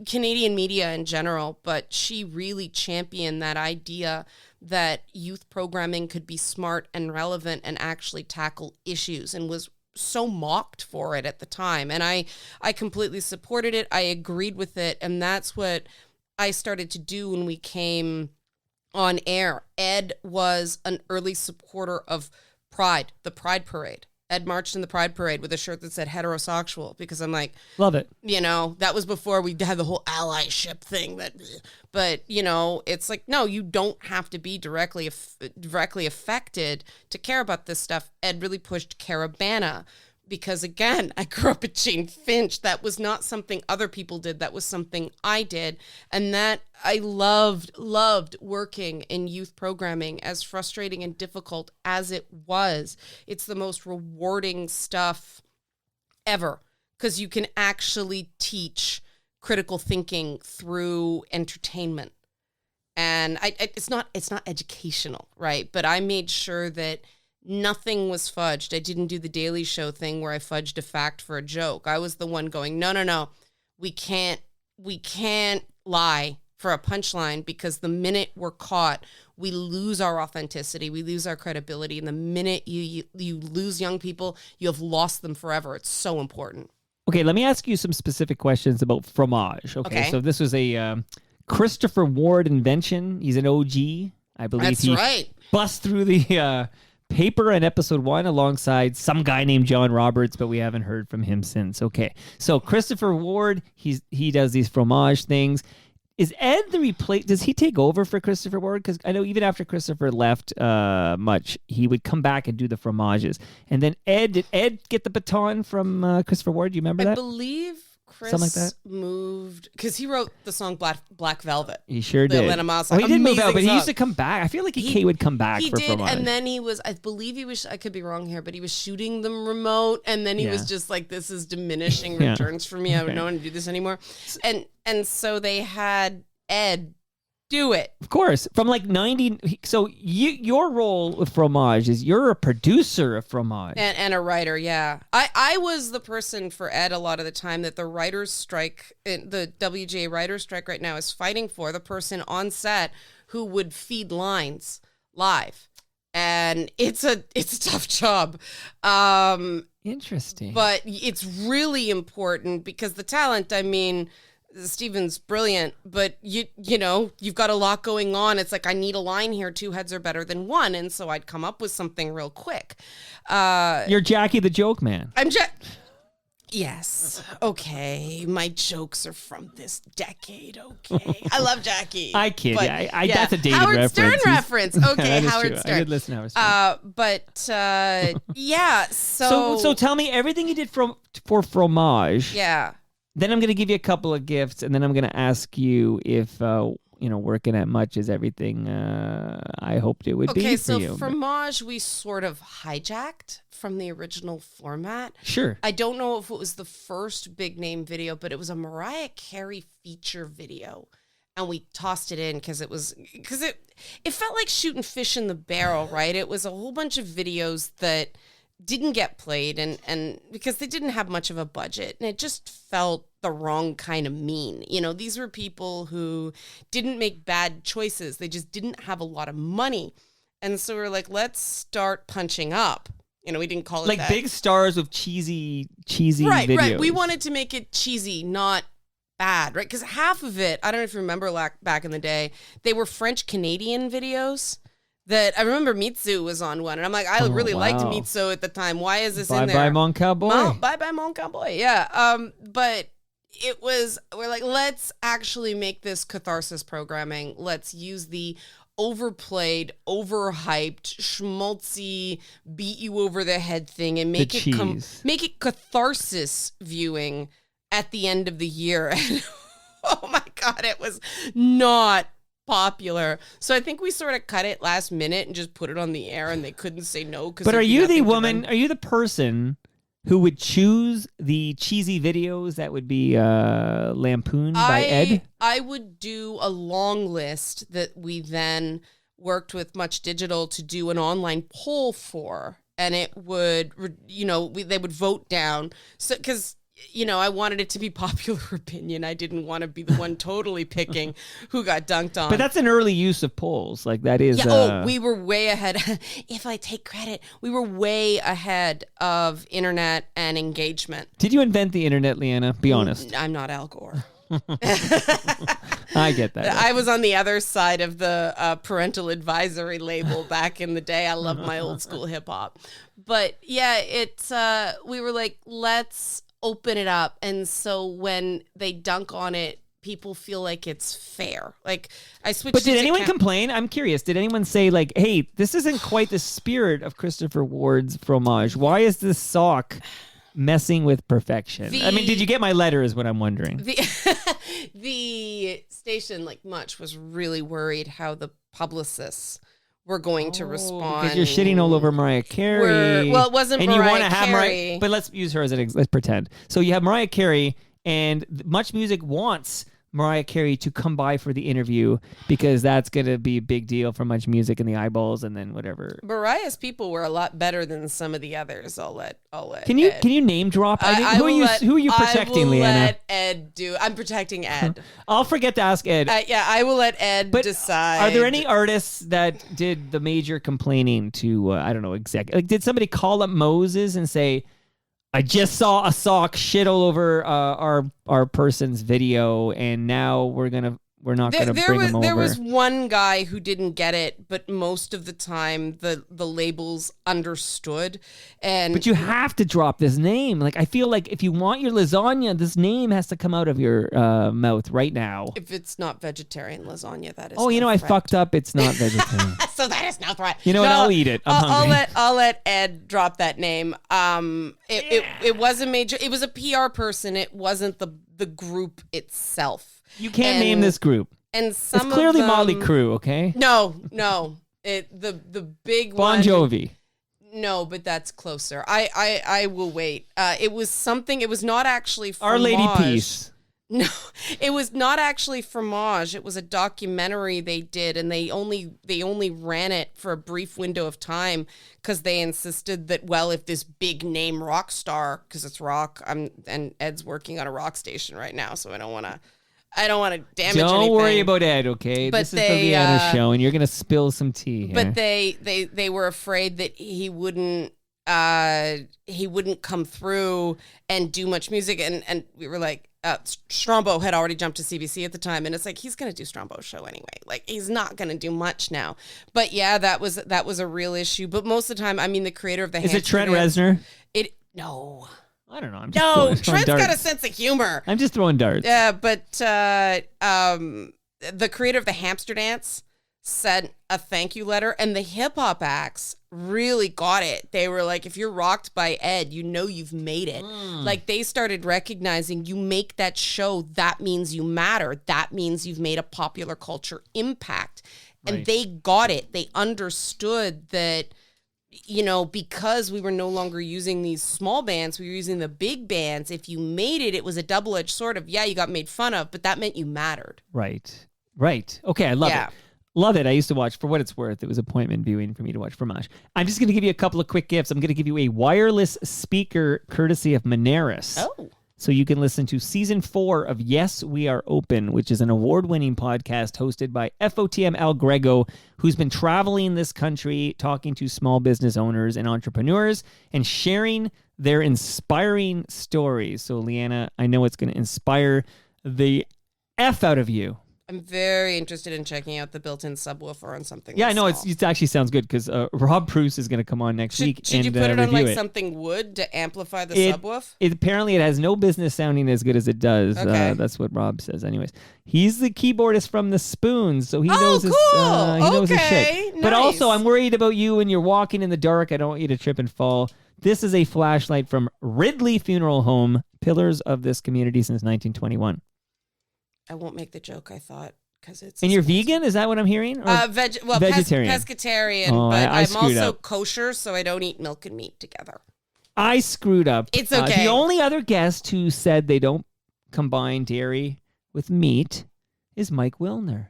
Canadian media in general, but she really championed that idea that youth programming could be smart and relevant and actually tackle issues, and was so mocked for it at the time. And I completely supported it. I agreed with it. And that's what I started to do when we came on air. Ed was an early supporter of Pride, the Pride Parade. Ed marched in the Pride Parade with a shirt that said heterosexual, because I'm like, love it. That was before we had the whole allyship thing. But it's like, no, you don't have to be directly affected to care about this stuff. Ed really pushed Caravana, because again, I grew up at Jane Finch. That was not something other people did. That was something I did. And that I loved working in youth programming, as frustrating and difficult as it was. It's the most rewarding stuff ever, because you can actually teach critical thinking through entertainment. And it's not educational, right? But I made sure that nothing was fudged. I didn't do the Daily Show thing where I fudged a fact for a joke. I was the one going, no, we can't lie for a punchline, because the minute we're caught, we lose our authenticity, we lose our credibility. And the minute you lose young people, you have lost them forever. It's so important. Okay, let me ask you some specific questions about Fromage. Okay. So this was a Christopher Ward invention. He's an OG. I believe That's right. Bust through the paper in episode 1 alongside some guy named John Roberts, but we haven't heard from him since. Okay, so Christopher Ward, he does these Fromage things. Is Ed does he take over for Christopher Ward? Because I know even after Christopher left Much, he would come back and do the Fromages. And then did Ed get the baton from Christopher Ward? Do you remember that? I believe Chris like that? moved, because he wrote the song Black Velvet. He sure did. Atlanta Mouse. He did move out, but he song. used to come back. I feel like he would come back for did, Fromage. and then I believe he was, I could be wrong here, but he was shooting them remote, and then he was just like, this is diminishing returns for me. I don't want to do this anymore. And so they had Ed do it. Of course. From like 90. So your role with Fromage is you're a producer of Fromage. And a writer, yeah. I was the person for Ed a lot of the time that the writer's strike, the WGA writer's strike right now is fighting for, the person on set who would feed lines live. And it's a tough job. Interesting. But it's really important, because the talent, I mean, Steven's brilliant, but you've got a lot going on. It's like, I need a line here. 2 heads are better than 1. And so I'd come up with something real quick. You're Jackie the Joke Man. Yes. Okay. My jokes are from this decade. Okay. I love Jackie. I kid. But, yeah. That's a dated Howard reference. Stern reference. Okay. Howard true. Stern. I did listen to Howard Stern. Yeah. So tell me everything you did for Fromage. Yeah. Then I'm going to give you a couple of gifts, and then I'm going to ask you if, working at Much is everything I hoped it would be for you. Okay, so Fromage, we sort of hijacked from the original format. Sure. I don't know if it was the first big name video, but it was a Mariah Carey feature video. and we tossed it in because it felt like shooting fish in the barrel, right? It was a whole bunch of videos that didn't get played and because they didn't have much of a budget, and it just felt the wrong kind of mean. You know, these were people who didn't make bad choices. They just didn't have a lot of money. And so we're like, let's start punching up. You know, we didn't call it like that. big stars with cheesy Right. videos. We wanted to make it cheesy, not bad, right? Because half of it, I don't know if you remember back in the day, they were French-Canadian videos that I remember Mitsu was on one. And I'm like, I really liked Mitsu at the time. Why is this in there? Bye-bye, Mon Cowboy. Bye-bye, Mon Cowboy. Yeah. But we're like, let's actually make this catharsis programming. Let's use the overplayed, overhyped, schmaltzy, beat you over the head thing and make it catharsis viewing at the end of the year. And oh my God, it was not popular. So I think we sort of cut it last minute and just put it on the air, and they couldn't say no. But are you the woman? Are you the person who would choose the cheesy videos that would be lampooned by Ed? I would do a long list that we then worked with Much Digital to do an online poll for, and it would, they would vote down. So, because I wanted it to be popular opinion. I didn't want to be the one totally picking who got dunked on. But that's an early use of polls. Like that is. Yeah. We were way ahead. If I take credit, we were way ahead of internet and engagement. Did you invent the internet, Liana? Be honest. I'm not Al Gore. I get that. I was on the other side of the parental advisory label back in the day. I love my old school hip hop. But yeah, we were like, let's open it up. And so when they dunk on it, people feel like it's fair. Like I switched. But did anyone complain? I'm curious. Did anyone say like, hey, this isn't quite the spirit of Christopher Ward's fromage. Why is this sock messing with perfection? Did you get my letter is what I'm wondering. The station, like Much, was really worried how the publicists were going to respond. Because you're shitting all over Mariah Carey. Well, it wasn't Mariah you want to have Carey. But let's use her as let's pretend. So you have Mariah Carey, and Much Music wants Mariah Carey to come by for the interview because that's going to be a big deal for Much Music and the eyeballs and then whatever. Mariah's people were a lot better than some of the others. I'll let Can you name drop? Who are you protecting, Liana? Let Ed do. I'm protecting Ed. I'll forget to ask Ed. Yeah, I will let Ed decide. Are there any artists that did the major complaining to I don't know exactly? Like, did somebody call up Moses and say, I just saw a sock shit all over our person's video, and now we're not gonna bring him over. There was one guy who didn't get it, but most of the time the labels understood. But you have to drop this name. Like I feel like if you want your lasagna, this name has to come out of your mouth right now. If it's not vegetarian lasagna, that is. Oh, I fucked up. It's not vegetarian. So that is no threat. You know what? I'll eat it. I'm hungry. I'll let Ed drop that name. It was a major. It was a PR person. It wasn't the group itself. You can't name this group. And it's clearly Motley Crue, okay? No. The big Bon one. Jovi. No, but that's closer. I will wait. It was something. It was not actually fromage. Our Lady Peace. No, it was not actually fromage. It was a documentary they did, and they only ran it for a brief window of time because they insisted that, well, if this big name rock star, because it's rock, and Ed's working on a rock station right now, so I don't want to damage anything. Don't worry about Ed, okay? But this is the Liana show, and you're gonna spill some tea here. But they were afraid that he wouldn't come through and do much music, and we were like, Strombo had already jumped to CBC at the time, and it's like he's gonna do Strombo's show anyway. Like he's not gonna do much now. But yeah, that was a real issue. But most of the time, the creator of the is it Trent Reznor? No. I don't know. I'm just Trent's darts. got a sense of humor. I'm just throwing darts. Yeah, but the creator of the Hamster Dance sent a thank you letter, and the hip hop acts really got it. They were like, if you're rocked by Ed, you've made it. Like they started recognizing you make that show, that means you matter. That means you've made a popular culture impact. And Right. they got it. They understood that, because we were no longer using these small bands, we were using the big bands. If you made it, it was a double-edged sword of, yeah, you got made fun of, but that meant you mattered. Right. Right. Okay, I love Yeah. it. Love it. I used to watch, for what it's worth, it was appointment viewing for me to watch Fromage. I'm just going to give you a couple of quick gifts. I'm going to give you a wireless speaker courtesy of Moneris. Oh. So you can listen to season 4 of Yes, We Are Open, which is an award-winning podcast hosted by FOTM Al Grego, who's been traveling this country, talking to small business owners and entrepreneurs and sharing their inspiring stories. So Liana, I know it's going to inspire the F out of you. I'm very interested in checking out the built-in subwoofer on something. Yeah, this no, small. it actually sounds good because Rob Bruce is going to come on next week Should and you put it on review like it. something wood to amplify the It- subwoof? Apparently, it has no business sounding as good as it does. Okay. That's what Rob says. Anyways, he's the keyboardist from the Spoons, so he Oh, knows his cool. he knows his Okay, shit. But also, nice. I'm worried about you when you're walking in the dark. I don't want you to trip and fall. This is a flashlight from Ridley Funeral Home, pillars of this community since 1921. I won't make the joke I thought because it's. And you're vegan? Is that what I'm hearing? Or- Vegetarian. Pescatarian, Oh, but I I'm screwed also up. kosher, so I don't eat milk and meat together. I screwed up. It's okay. The only other guest who said they don't combine dairy with meat is Mike Wilner,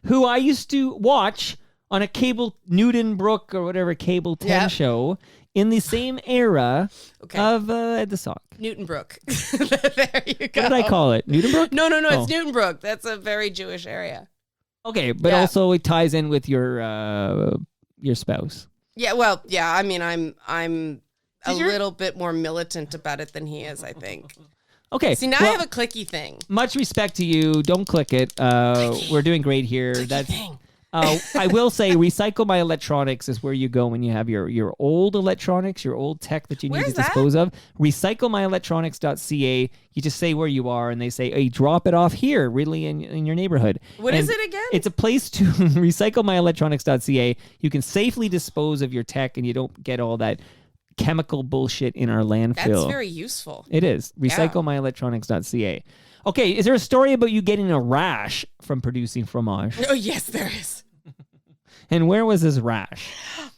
who I used to watch on a cable Newton Brook or whatever cable 10 Yep. show in the same era Okay. of Ed the Sock. Newton Brook. There you go. What did I call it? Newton Brook? No, Oh. it's Newton Brook. That's a very Jewish area. Okay, but Yeah. also it ties in with your spouse. Yeah, well, yeah. I mean, I'm a Did your- little bit more militant about it than he is, I think. Okay. See, now well, I have a clicky thing. much respect to you. Don't click it. We're doing great here. That's Thing. I will say, Recycle My Electronics is where you go when you have your old electronics, your old tech that you need Where's to that? dispose of. RecycleMyElectronics.ca. You just say where you are, and they say, hey, drop it off here, really in your neighborhood. What And is it again? It's a place to RecycleMyElectronics.ca. You can safely dispose of your tech, and you don't get all that chemical bullshit in our landfill. That's very useful. It is. RecycleMyElectronics.ca. Okay, is there a story about you getting a rash from producing fromage? Oh, yes, there is. And where was this rash?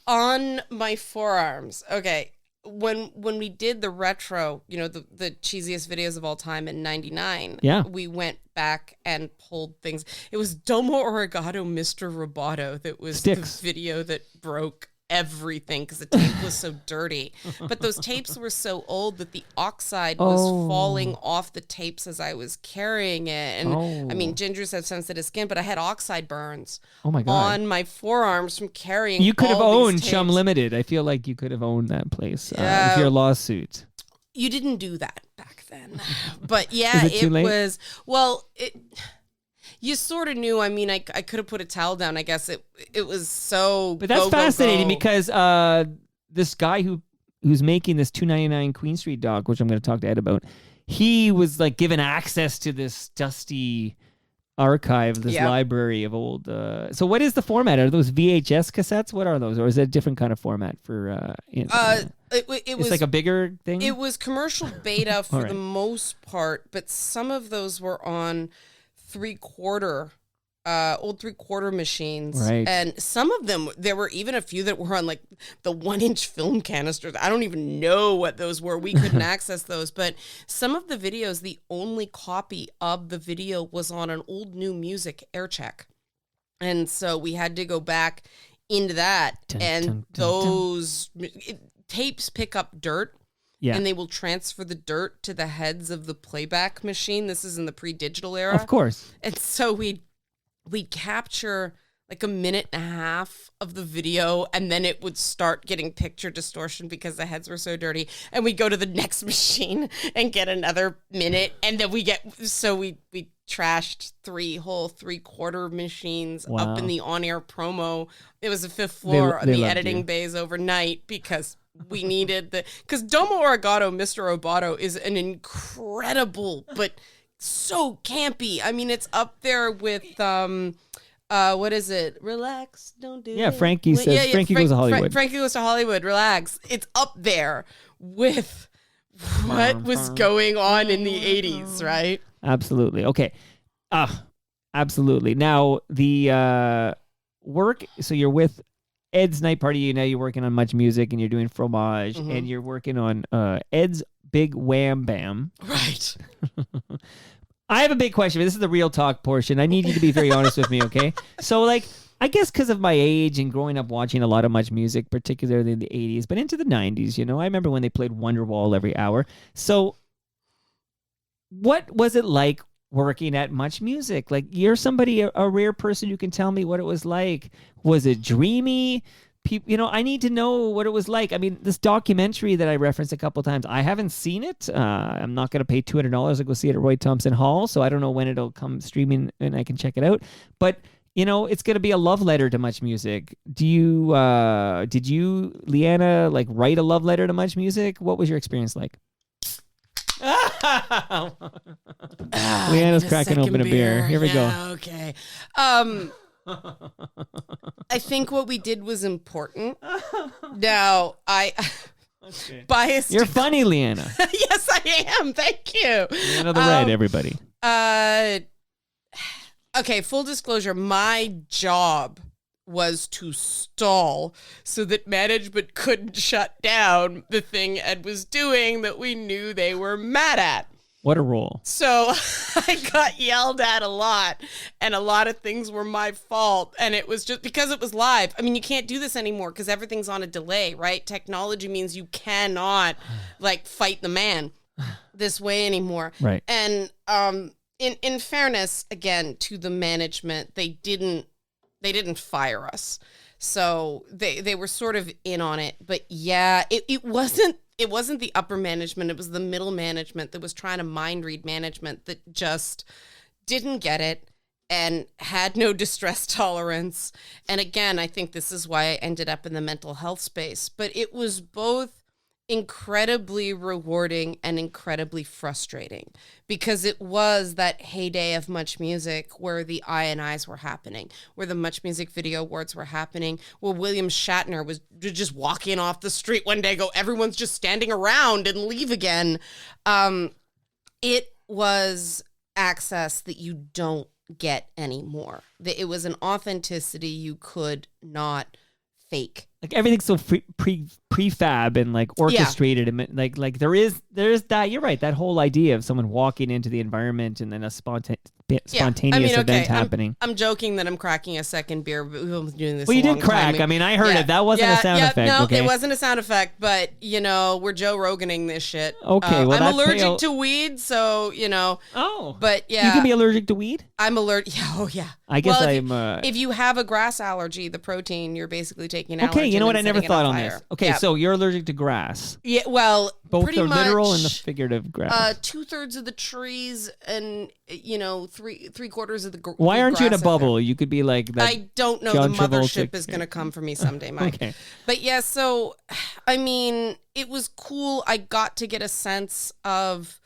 On my forearms. Okay. When we did the retro, the cheesiest videos of all time in 99, Yeah. we went back and pulled things. It was Domo Arigato Mr. Roboto that was Sticks. the video that broke everything because the tape was so dirty. But those tapes were so old that the oxide was falling off the tapes as I was carrying it. And I mean, gingers have sensitive skin, but I had oxide burns Oh my God. on my forearms from carrying. You could have all these owned Chum tapes. Limited. I feel like you could have owned that place Yeah. with your lawsuit. You didn't do that back then, but yeah, Is it too late? was. You sort of knew. I mean, I could have put a towel down. I guess it was so. But that's go, fascinating go. because this guy who's making this 299 Queen Street doc, which I'm going to talk to Ed about, he was like given access to this dusty archive, this Yeah. library of old. So what is the format? Are those VHS cassettes? What are those, or is it a different kind of format for? It it's was like a bigger thing. It was commercial beta for right. the most part, but some of those were on old 3/4 machines. Right. And some of them, there were even a few that were on like the 1-inch film canisters. I don't even know what those were. We couldn't access those. But some of the videos, the only copy of the video was on an old New Music air check. And so we had to go back into that. Dun, and dun, dun, those tapes pick up dirt. Yeah. And they will transfer the dirt to the heads of the playback machine. This is in the pre-digital era. Of course. And so we'd capture like a minute and a half of the video, and then it would start getting picture distortion because the heads were so dirty. And we'd go to the next machine and get another minute. And then we trashed 3 whole 3/4 machines Wow. up in the on-air promo. It was a 5th floor on they the loved editing you. bays overnight because we needed because Domo Arigato Mr. Roboto is an incredible but so campy. I mean, it's up there with what is it? Relax, don't do Yeah, it. Frankie says Frankie Goes to Hollywood. Frankie Goes to Hollywood. Relax. It's up there with what was going on in the 80s, right? Absolutely. Okay. Absolutely. Now the work. So you're with Ed's Night Party. Now you're working on Much Music, and you're doing Fromage, Mm-hmm. and you're working on Ed's Big Wham Bam. Right. I have a big question. This is the real talk portion. I need you to be very honest with me, okay? So, like, I guess because of my age and growing up watching a lot of Much Music, particularly in the 80s, but into the 90s, I remember when they played Wonderwall every hour. So what was it like working at Much Music? Like, you're somebody, a rare person who can tell me what it was like. Was it dreamy? I need to know what it was like. I mean, this documentary that I referenced a couple times, I haven't seen it. I'm not going to pay $200 to go see it at Roy Thompson Hall, so I don't know when it'll come streaming and I can check it out. But, it's going to be a love letter to Much Music. Did you, Liana, like, write a love letter to Much Music? What was your experience like? Liana's cracking open a beer. Here we go. Okay. I think what we did was important. Now, biased. You're funny, Liana. Yes, I am. Thank you. Liana the Red, everybody. Okay, full disclosure, my job was to stall so that management couldn't shut down the thing Ed was doing that we knew they were mad at. What a role. So I got yelled at a lot, and a lot of things were my fault. And it was just because it was live. I mean, you can't do this anymore because everything's on a delay, right? Technology means you cannot fight the man this way anymore. Right. And in fairness, again, to the management, they didn't fire us. So they were sort of in on it. But yeah, it wasn't the upper management. It was the middle management that was trying to mind read management that just didn't get it and had no distress tolerance. And again, I think this is why I ended up in the mental health space. But it was both incredibly rewarding and incredibly frustrating because it was that heyday of Much Music where the I&Is were happening, where the Much Music Video Awards were happening, where William Shatner was just walking off the street one day, everyone's just standing around and leave again. It was access that you don't get anymore. It was an authenticity you could not fake. Like everything's so prefab and like orchestrated and like there is that, you're right, that whole idea of someone walking into the environment and then a spontaneous event happening. I'm joking that I'm cracking a second beer, but we've been doing this. Well, you did crack. I mean, I heard it. That wasn't a sound effect. No, okay? It wasn't a sound effect, but we're Joe Roganing this shit. Okay, well, I'm allergic to weed, so Oh, but yeah, you can be allergic to weed. I'm allergic. Oh yeah. I guess if you have a grass allergy, the protein you're basically taking. Okay, you know what? I never thought on this. Okay, so you're allergic to grass. Yeah, well, both pretty the much, literal and the figurative grass. 2/3 of the trees and three-quarters of the. Why aren't you in a bubble? There. You could be like that. I don't know. John The mothership Travolta. is going to come for me someday, Mike. Okay, but yeah. So, I mean, it was cool. I got to get a sense of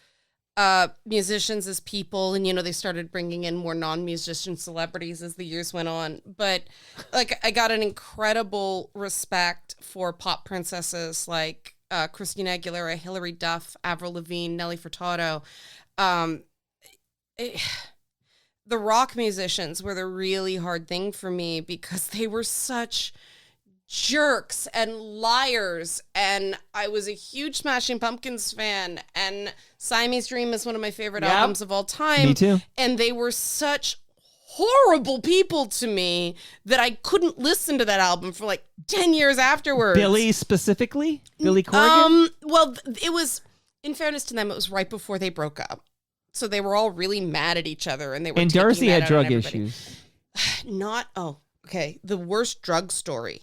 musicians as people, and they started bringing in more non-musician celebrities as the years went on. But I got an incredible respect for pop princesses like Christina Aguilera, Hilary Duff, Avril Lavigne, Nelly Furtado. The rock musicians were the really hard thing for me because they were such jerks and liars, and I was a huge Smashing Pumpkins fan, and Siamese Dream is one of my favorite albums of all time. Me too. And they were such horrible people to me that I couldn't listen to that album for 10 years afterwards. Billy specifically? Billy Corgan? Well, it was, in fairness to them, it was right before they broke up. So they were all really mad at each other, and they were. And taking Darcy that had out drug on everybody. issues. Okay. The worst drug story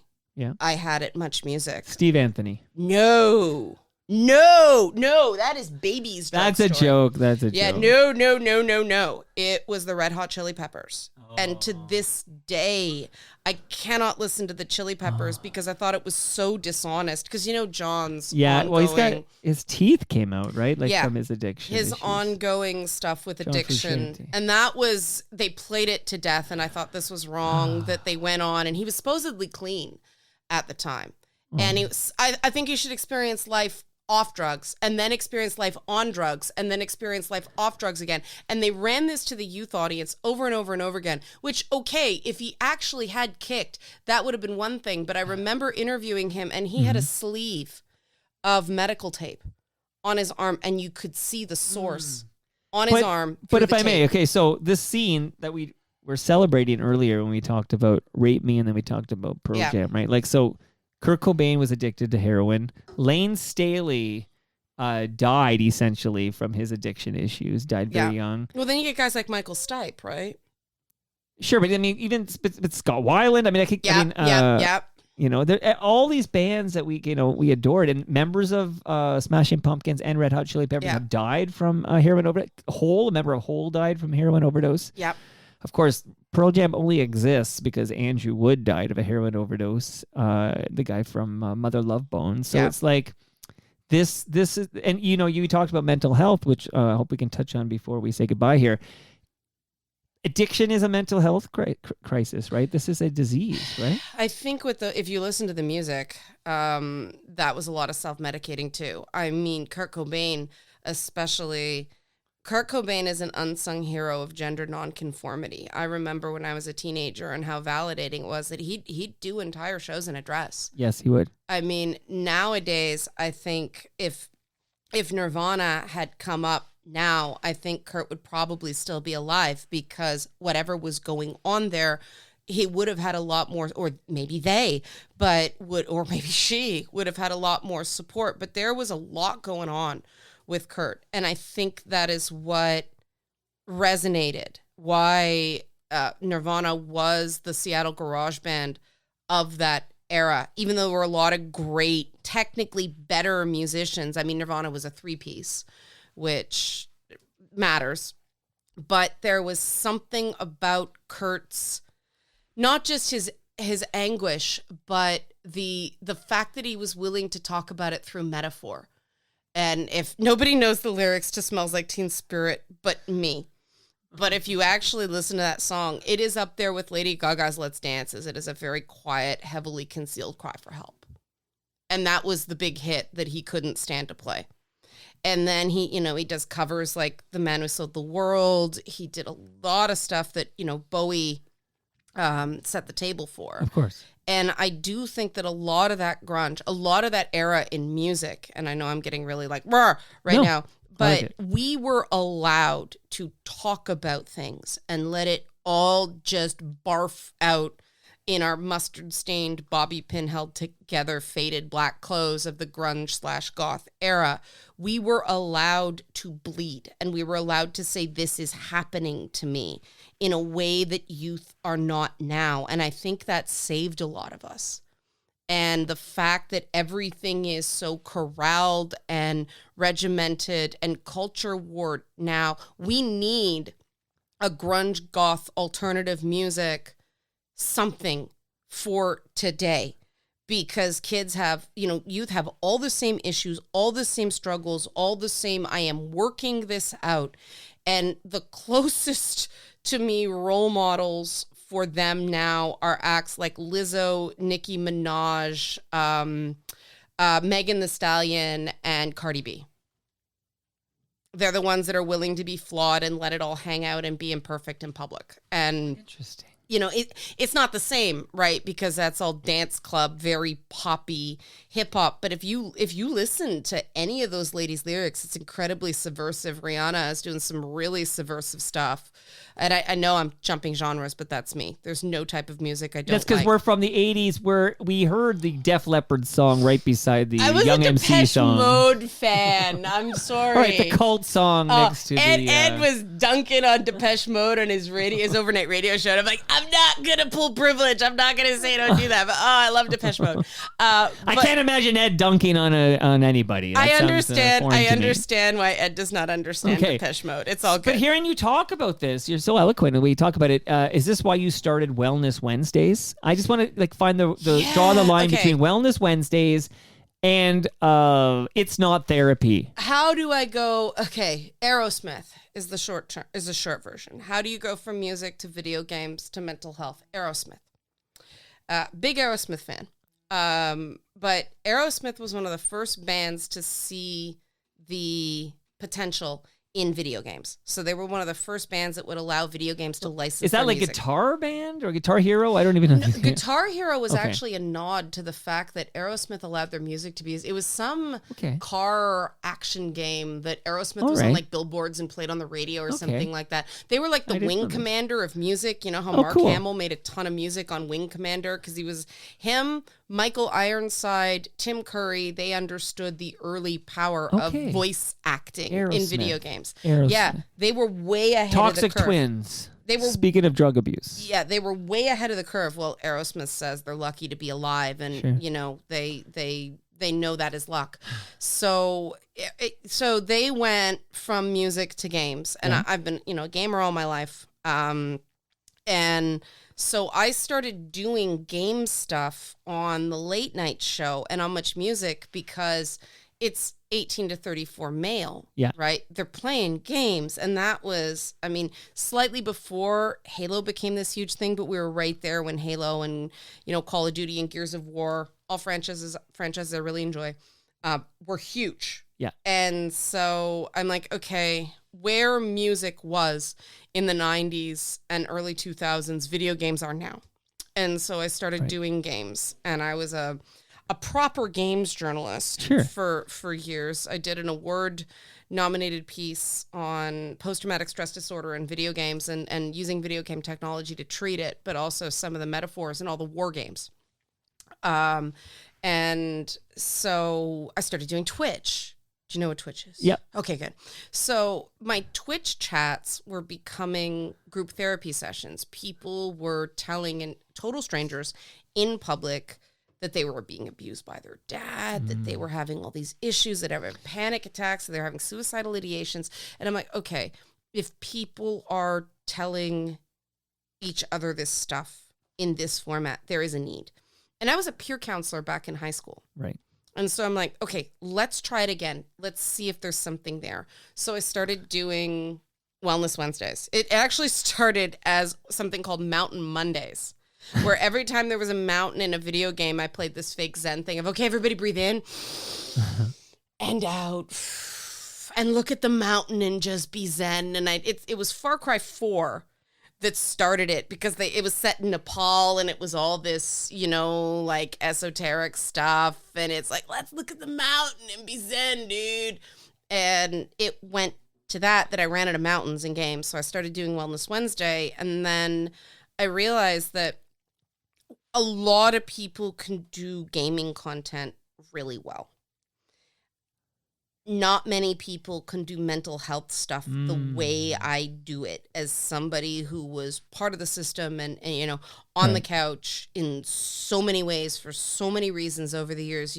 I had at Much Music. Steve Anthony. No, that is Baby's drug That's a story. joke. That's a joke. No. It was the Red Hot Chili Peppers. And to this day, I cannot listen to the Chili Peppers because I thought it was so dishonest. Because John's ongoing, his teeth came out, right? From his addiction. His issues. ongoing stuff with John addiction. Frusciante. And that was, they played it to death, and I thought this was wrong that they went on. And he was supposedly clean at the time. And he was, I think you should experience life off drugs and then experience life on drugs and then experience life off drugs again. And they ran this to the youth audience over and over and over again, which, okay, if he actually had kicked, that would have been one thing. But I remember interviewing him, and he had a sleeve of medical tape on his arm, and you could see the source on his arm. But through if the I may, tape. okay, so this scene that we were celebrating earlier when we talked about Rape Me and then we talked about Pearl Yeah. Jam, right? Like, so Kurt Cobain was addicted to heroin. Lane Staley died essentially from his addiction issues, died very young. Well, then you get guys like Michael Stipe, right? Sure, but I mean, even but Scott Weiland, I mean, Yeah. you know, all these bands that we adored, and members of Smashing Pumpkins and Red Hot Chili Peppers have died from heroin overdose. A member of Hole died from heroin overdose. Yep. Of course, Pearl Jam only exists because Andrew Wood died of a heroin overdose. The guy from Mother Love Bone. So it's like this is, and you talked about mental health, which I hope we can touch on before we say goodbye here. Addiction is a mental health crisis, right? This is a disease, right? I think if you listen to the music, that was a lot of self-medicating too. I mean, Kurt Cobain especially. Kurt Cobain is an unsung hero of gender nonconformity. I remember when I was a teenager and how validating it was that he'd do entire shows in a dress. Yes, he would. I mean, nowadays, I think if Nirvana had come up now, I think Kurt would probably still be alive because whatever was going on there, he would have had a lot more, or maybe or maybe she would have had a lot more support. But there was a lot going on with Kurt. And I think that is what resonated, why Nirvana was the Seattle garage band of that era, even though there were a lot of great, technically better musicians. I mean, Nirvana was a 3-piece, which matters. But there was something about Kurt's, not just his anguish, but the fact that he was willing to talk about it through metaphor. And if nobody knows the lyrics to Smells Like Teen Spirit but me, but if you actually listen to that song, it is up there with Lady Gaga's Let's Dance. It is a very quiet, heavily concealed cry for help. And that was the big hit that he couldn't stand to play. And then he does covers like The Man Who Sold the World. He did a lot of stuff that, Bowie set the table for. Of course. And I do think that a lot of that grunge, a lot of that era in music, and I know I'm getting really like now, but we were allowed to talk about things and let it all just barf out in our mustard-stained, bobby pin held together, faded black clothes of the grunge/goth era. We were allowed to bleed, and we were allowed to say, this is happening to me, in a way that youth are not now. And I think that saved a lot of us. And the fact that everything is so corralled and regimented and culture warred now, we need a grunge, goth, alternative music something for today, because kids have, youth have all the same issues, all the same struggles, all the same, I am working this out. And the closest to me role models for them now are acts like Lizzo, Nicki Minaj, Megan Thee Stallion, and Cardi B. They're the ones that are willing to be flawed and let it all hang out and be imperfect in public. And interesting. It's not the same, right? Because that's all dance club, very poppy hip hop. But if you listen to any of those ladies' lyrics, it's incredibly subversive. Rihanna is doing some really subversive stuff. And I know I'm jumping genres, but that's me. There's no type of music I don't That's because we're from the 80s where we heard the Def Leppard song right beside the Young MC song. I was a Depeche Mode fan. I'm sorry. All right, the cult song next to Ed was dunking on Depeche Mode on his overnight radio show. And I'm like, I'm not going to pull privilege. I'm not going to say don't do that. But I love Depeche Mode. I can't imagine Ed dunking on anybody. That I understand. Why Ed does not understand Depeche Mode. It's all good. But hearing you talk about this, you're so eloquent when we talk about it. Is this why you started Wellness Wednesdays? I just want to find draw the line between Wellness Wednesdays and It's Not Therapy. How do I go? Okay, Aerosmith is the short version. How do you go from music to video games to mental health? Aerosmith. Big Aerosmith fan. But Aerosmith was one of the first bands to see the potential in video games. So they were one of the first bands that would allow video games to license. Is that their like music. Guitar Band or Guitar Hero? I don't even know. No, Guitar Hero was Okay. actually a nod to the fact that Aerosmith allowed their music to be. It was some Okay. car action game that Aerosmith All was on right. like billboards and played on the radio or Okay. something like that. They were like the I didn't know wing this. commander of music. You know how Oh, Mark cool. Hamill made a ton of music on Wing Commander because he was him, Michael Ironside, Tim Curry. They understood the early power Okay. of voice acting in Aerosmith. video games. Aerosmith. Yeah, they were way ahead Toxic of the curve. Twins. They were- Speaking of drug abuse. Yeah, they were way ahead of the curve. Well, Aerosmith says they're lucky to be alive, and Sure. you know they know that is luck. So so they went from music to games, and Yeah. I've been a gamer all my life. And so I started doing game stuff on the late night show and on Much Music because it's 18 to 34 male, Yeah. right? They're playing games. And that was, slightly before Halo became this huge thing, but we were right there when Halo and, Call of Duty and Gears of War, all franchises I really enjoy, were huge. Yeah. And so I'm like, okay, where music was in the 90s and early 2000s, video games are now. And so I started Right. doing games, and I was a proper games journalist Sure. for years. I did an award-nominated piece on post-traumatic stress disorder in video games and using video game technology to treat it, but also some of the metaphors in all the war games. And so I started doing Twitch. Do you know what Twitch is? Yep. Okay, good. So my Twitch chats were becoming group therapy sessions. People were telling total strangers in public that they were being abused by their dad, that they were having all these issues, that they were having panic attacks, that they're having suicidal ideations. And I'm like, okay, if people are telling each other this stuff in this format, there is a need. And I was a peer counselor back in high school. Right. And so I'm like, okay, let's try it again. Let's see if there's something there. So I started doing Wellness Wednesdays. It actually started as something called Mountain Mondays, where every time there was a mountain in a video game, I played this fake Zen thing of, okay, everybody breathe in and out and look at the mountain and just be Zen. And it was Far Cry 4 that started it because it was set in Nepal and it was all this, like esoteric stuff. And it's like, let's look at the mountain and be Zen, dude. And it went to that I ran out of mountains in games. So I started doing Wellness Wednesday. And then I realized that a lot of people can do gaming content really well. Not many people can do mental health stuff the way I do it as somebody who was part of the system and on the couch in so many ways for so many reasons over the years,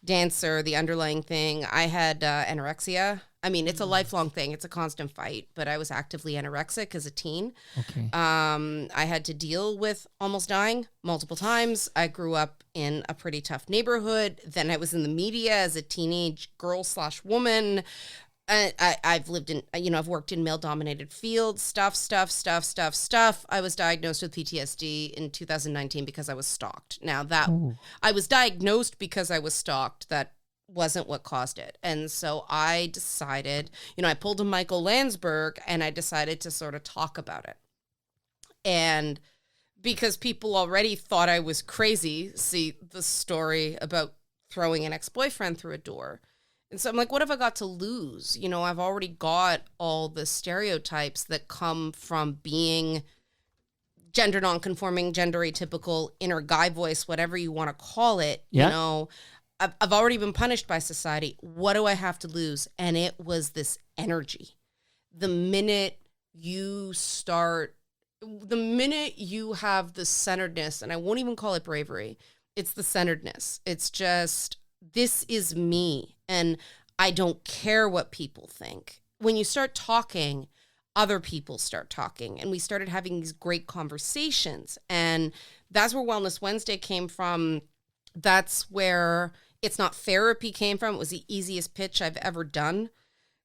dancer, the underlying thing. I had anorexia. It's a lifelong thing. It's a constant fight, but I was actively anorexic as a teen. Okay. I had to deal with almost dying multiple times. I grew up in a pretty tough neighborhood. Then I was in the media as a teenage girl/woman. I've lived in, I've worked in male-dominated fields, stuff. I was diagnosed with PTSD in 2019 because I was stalked. Now I was diagnosed because I was stalked. That wasn't what caused it. And so I decided, I pulled a Michael Landsberg and I decided to sort of talk about it. And because people already thought I was crazy, see the story about throwing an ex-boyfriend through a door. And so I'm like, what have I got to lose? I've already got all the stereotypes that come from being gender nonconforming, gender atypical, inner guy voice, whatever you want to call it. Yeah. I've already been punished by society. What do I have to lose? And it was this energy. The minute you have the centeredness, and I won't even call it bravery, it's the centeredness. It's just, this is me, and I don't care what people think. When you start talking, other people start talking, and we started having these great conversations, and that's where Wellness Wednesday came from. That's where It's Not Therapy came from. It was the easiest pitch I've ever done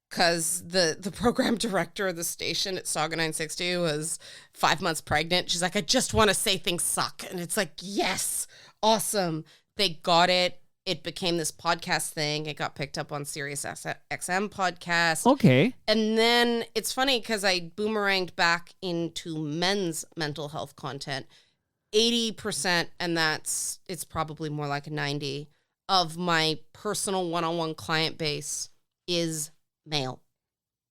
because the program director of the station at Saga 960 was 5 months pregnant. She's like, I just want to say things suck. And it's like, yes, awesome. They got it. it became this podcast thing. It got picked up on Sirius XM podcast. Okay. And then it's funny because I boomeranged back into men's mental health content. 80%, and it's probably more like a 90 of my personal one-on-one client base is male.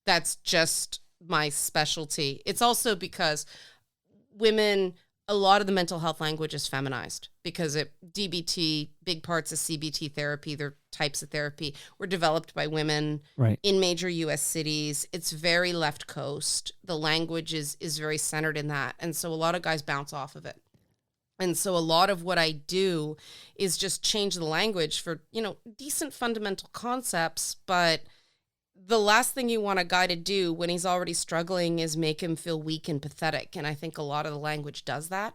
That's just my specialty. It's also because women, a lot of the mental health language is feminized because DBT, big parts of CBT therapy, their types of therapy were developed by women in major US cities. It's very left coast. The language is very centered in that. And so a lot of guys bounce off of it. And so a lot of what I do is just change the language for, decent fundamental concepts. But the last thing you want a guy to do when he's already struggling is make him feel weak and pathetic. And I think a lot of the language does that.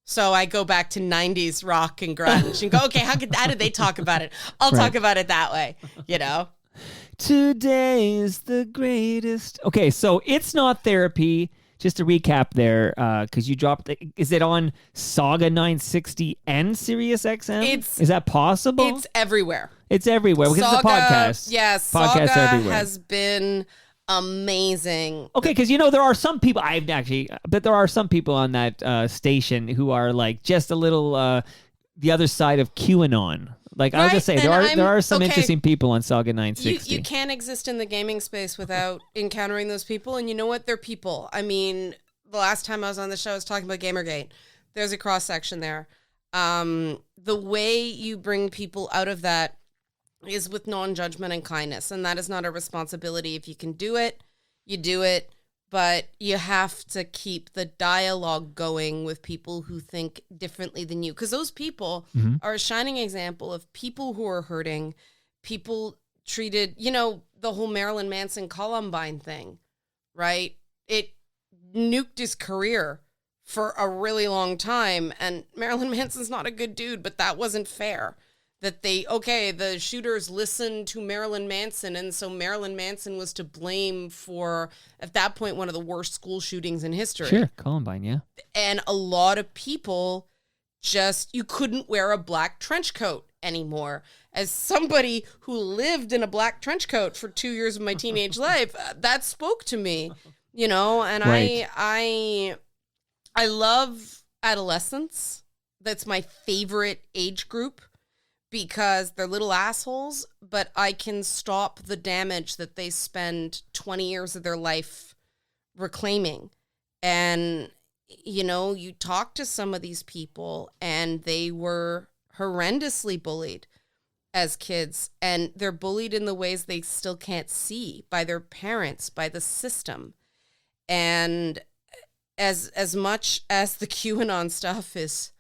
So I go back to 90s rock and grunge and go, okay, how did they talk about it? I'll talk about it that way, Today is the greatest. Okay, so It's Not Therapy. Just to recap there, because you dropped, is it on Saga 960 and Sirius XM? Is that possible? It's everywhere. It's everywhere because it's a podcast. Yes, podcasts Saga everywhere. has been amazing. Okay, because there are some people but there are some people on that station who are like just a little the other side of QAnon. Like I was just saying, there are some interesting people on Saga 960. You can't exist in the gaming space without encountering those people, and you know what? They're people. I mean, the last time I was on the show, I was talking about Gamergate. There's a cross section there. The way you bring people out of that is with non-judgment and kindness, and that is not a responsibility. If you can do it, you do it. But you have to keep the dialogue going with people who think differently than you. Because those people are a shining example of people who are hurting, people treated, the whole Marilyn Manson Columbine thing, right? It nuked his career for a really long time. And Marilyn Manson's not a good dude, but that wasn't fair. That the shooters listened to Marilyn Manson, and so Marilyn Manson was to blame for, at that point, one of the worst school shootings in history. Sure, Columbine, yeah. And a lot of people you couldn't wear a black trench coat anymore. As somebody who lived in a black trench coat for 2 years of my teenage life, that spoke to me, and I love adolescence. That's my favorite age group. Because they're little assholes, but I can stop the damage that they spend 20 years of their life reclaiming. And, you talk to some of these people and they were horrendously bullied as kids. And they're bullied in the ways they still can't see by their parents, by the system. And as much as the QAnon stuff is,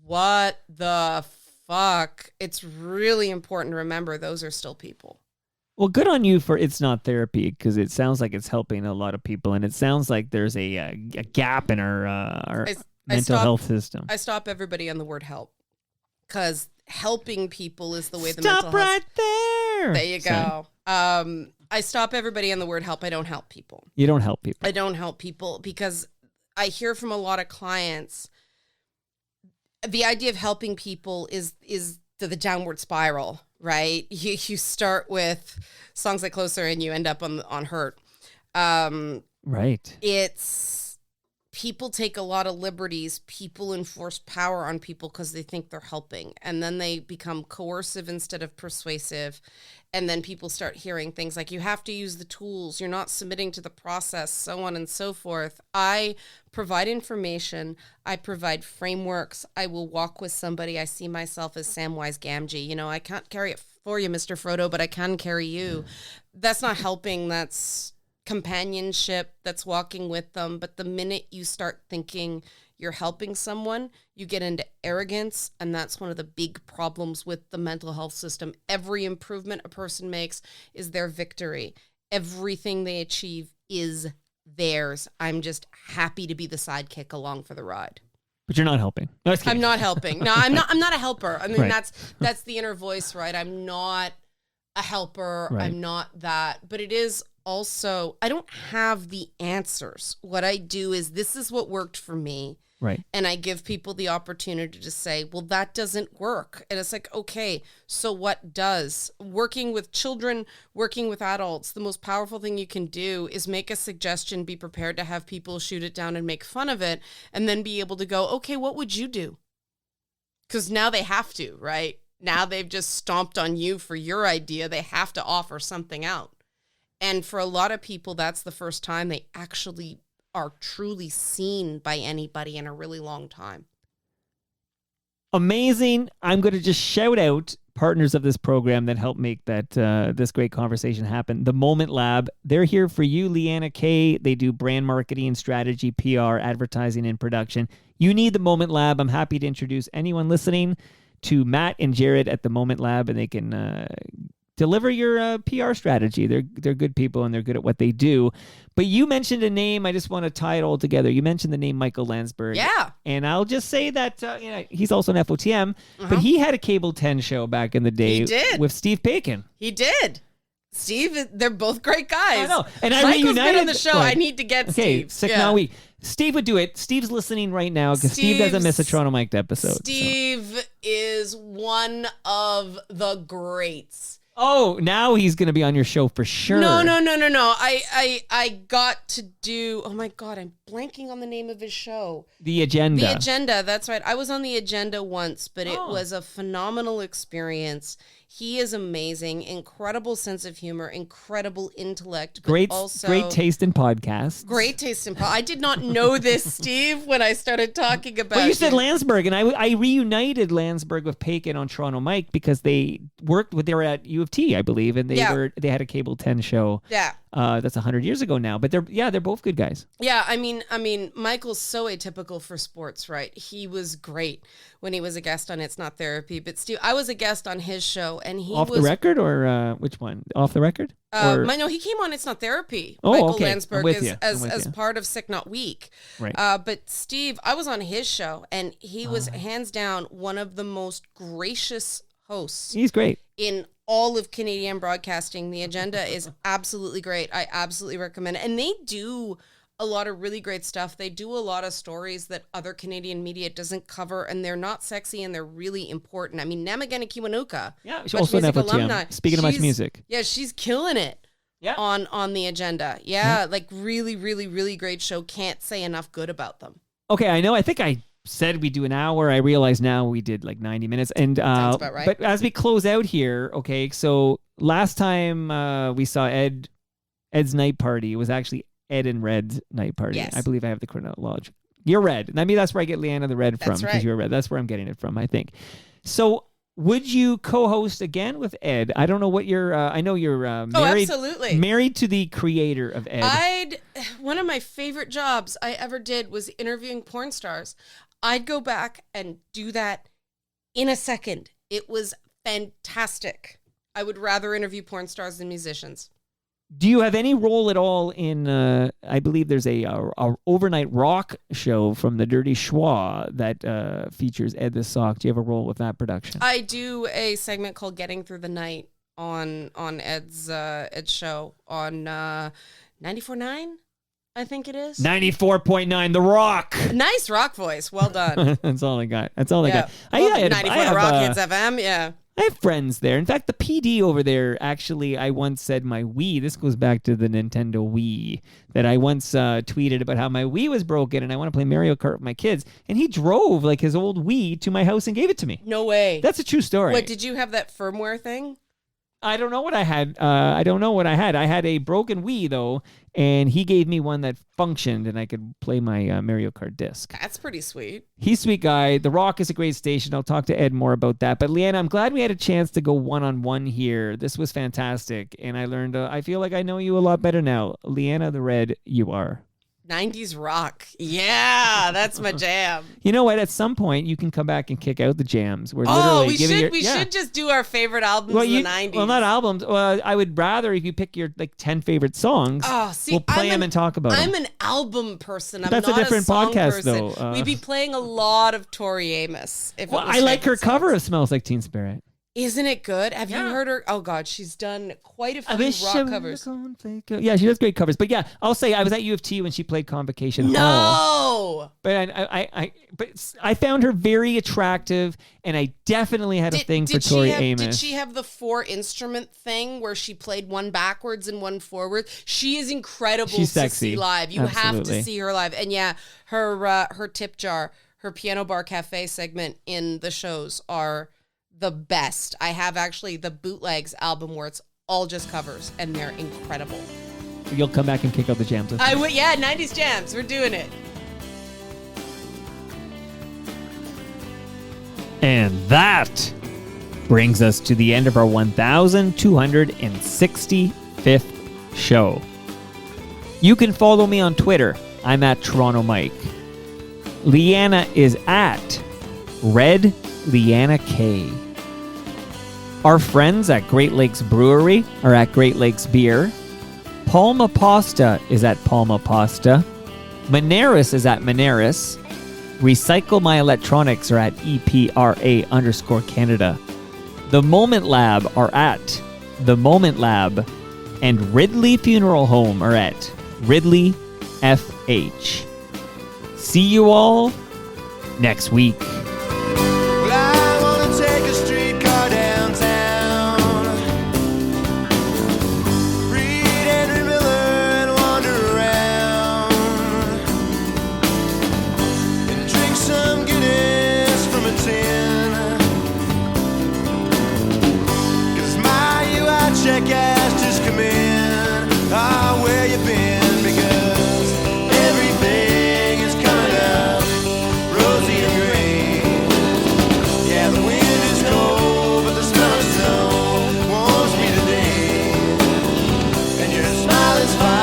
what the fuck, it's really important to remember those are still people. Well, good on you for It's Not Therapy, because it sounds like it's helping a lot of people, and it sounds like there's a gap in our mental health system. I stop everybody on the word help, because helping people is the way the stop mental right health... there. There you go. I stop everybody on the word help. I don't help people. You don't help people. I don't help people because I hear from a lot of clients the idea of helping people is the downward spiral, right? You start with songs like Closer and you end up on Hurt. Right. It's people take a lot of liberties. People enforce power on people because they think they're helping. And then they become coercive instead of persuasive. And then people start hearing things like, you have to use the tools, you're not submitting to the process, so on and so forth. I provide information. I provide frameworks. I will walk with somebody. I see myself as Samwise Gamgee. I can't carry it for you, Mr. Frodo, but I can carry you. That's not helping. That's companionship. That's walking with them. But the minute you start thinking you're helping someone, you get into arrogance, and that's one of the big problems with the mental health system. Every improvement a person makes is their victory. Everything they achieve is theirs. I'm just happy to be the sidekick along for the ride. But you're not helping. No, I'm not helping. No, I'm not a helper. I mean, right. that's the inner voice, right? I'm not a helper. Right. I'm not that. But it is also, I don't have the answers. What I do is, this is what worked for me. Right. And I give people the opportunity to say, well, that doesn't work. And it's like, okay, so what does? Working with children, working with adults, the most powerful thing you can do is make a suggestion, be prepared to have people shoot it down and make fun of it, and then be able to go, okay, what would you do? Because now they have to, right? Now they've just stomped on you for your idea. They have to offer something out. And for a lot of people, that's the first time they actually are truly seen by anybody in a really long time. Amazing. I'm going to just shout out partners of this program that help make that this great conversation happen. The Moment Lab, they're here for you, Liana K. They do brand marketing, strategy, PR, advertising, and production. You need the Moment Lab. I'm happy to introduce anyone listening to Matt and Jared at the Moment Lab, and they can deliver your PR strategy. They're good people, and they're good at what they do. But you mentioned a name. I just want to tie it all together. You mentioned the name Michael Landsberg. Yeah. And I'll just say that he's also an FOTM, but he had a Cable 10 show back in the day. He did. With Steve Paikin. He did. Steve, they're both great guys. I know. And I Michael's reunited. been on the show. I need to get Steve. Sick Yeah. now week. Steve would do it. Steve's listening right now because Steve doesn't miss a Toronto Mic'd episode. Steve is one of the greats. Oh, now he's going to be on your show for sure. No. I got to do, oh my God, I'm blanking on the name of his show. The Agenda. The Agenda, that's right. I was on The Agenda once, but it was a phenomenal experience. He is amazing, incredible sense of humor, incredible intellect, but great taste in podcasts. Great taste in I did not know this, Steve, when I started talking about Well, you said Landsberg, and I reunited Landsberg with Paikin on Toronto Mike because they were at U of T, I believe, and they had a Cable 10 show. Yeah. That's 100 years ago now, but they're both good guys. Yeah, I mean, Michael's so atypical for sports, right? He was great when he was a guest on It's Not Therapy, but Steve, I was a guest on his show, and he Off was the record or which one? Off the record? No, he came on It's Not Therapy. Oh, Michael okay. Landsberg as part of Sick Not Weak. Right. But Steve, I was on his show, and he was hands down one of the most gracious hosts. He's great. In all of Canadian broadcasting. The Agenda is absolutely great. I absolutely recommend it. And they do a lot of really great stuff. They do a lot of stories that other Canadian media doesn't cover, and they're not sexy, and they're really important. I mean, Namagana Kiwanuka, she's also an FOTM. Speaking of Much Music. Yeah, she's killing it on The Agenda. Yeah, like really, really, really great show. Can't say enough good about them. Okay, I know. I think I said we do an hour. I realize now we did like 90 minutes. And sounds about right. But as we close out here, okay, so last time we saw Ed's night party, it was actually Ed and Red's night party. Yes. I believe I have the chronology. You're Red. I mean, that's where I get Liana the Red from. That's Because right. you're Red. That's where I'm getting it from, I think. So would you co-host again with Ed? I don't know what you're, I know you're married. Absolutely. Married to the creator of Ed. One of my favorite jobs I ever did was interviewing porn stars. I'd go back and do that in a second. It was fantastic. I would rather interview porn stars than musicians. Do you have any role at all in, I believe there's a overnight rock show from the Dirty Schwa that features Ed the Sock. Do you have a role with that production? I do a segment called Getting Through the Night on Ed's show on 94.9, I think it is. 94.9, The Rock. Nice rock voice. Well done. That's all I got. I got. Well, 94 The Rock Hits FM, yeah. I have friends there. In fact, the PD over there, actually, I once said my Wii, this goes back to the Nintendo Wii, that I once tweeted about how my Wii was broken and I want to play Mario Kart with my kids. And he drove like his old Wii to my house and gave it to me. No way. That's a true story. What, did you have that firmware thing? I don't know what I had. I don't know what I had. I had a broken Wii, though, and he gave me one that functioned, and I could play my Mario Kart disc. That's pretty sweet. He's a sweet guy. The Rock is a great station. I'll talk to Ed more about that. But, Liana, I'm glad we had a chance to go one-on-one here. This was fantastic, and I learned, I feel like I know you a lot better now. Liana the Red, you are. 90s rock. Yeah, that's my jam. You know what? At some point, you can come back and kick out the jams. We're We should just do our favorite albums of the 90s. Well, not albums. I would rather if you pick your 10 favorite songs. We'll play them and talk about them. I'm an album person. I'm That's not a different song podcast, person. though. We'd be playing a lot of Tori Amos. I like her cover of "Smells Like Teen Spirit." Isn't it good? Have you Yeah. heard her? Oh God, she's done quite a few rock covers. Yeah, she does great covers. But yeah, I'll say I was at U of T when she played Convocation Hall. No. But I found her very attractive, and I definitely had a thing for Tori Amos. Did she have the 4-instrument thing where she played one backwards and one forward? She is incredible She's to sexy. see live. You have Absolutely. to see her live. And yeah, her tip jar, her piano bar cafe segment in the shows are the best. I have actually the Bootlegs album where it's all just covers, and they're incredible. You'll come back and kick out the jams with me. I would, yeah, 90s jams. We're doing it. And that brings us to the end of our 1265th show. You can follow me on Twitter. I'm at Toronto Mike. Liana is at Red Liana K. Our friends at Great Lakes Brewery are at Great Lakes Beer. Palma Pasta is at Palma Pasta. Moneris is at Moneris. Recycle My Electronics are at EPRA_Canada. The Moment Lab are at The Moment Lab. And Ridley Funeral Home are at Ridley FH. See you all next week. Well, I wanna take a streetcar downtown, read Henry Miller and wander around, and drink some Guinness from a tin. 'Cause my UI check has just come in. Ah, where you been? Because everything is coming up rosy and green. Yeah, the wind is cold, but the smell of snow warms me today. And your smile is fine.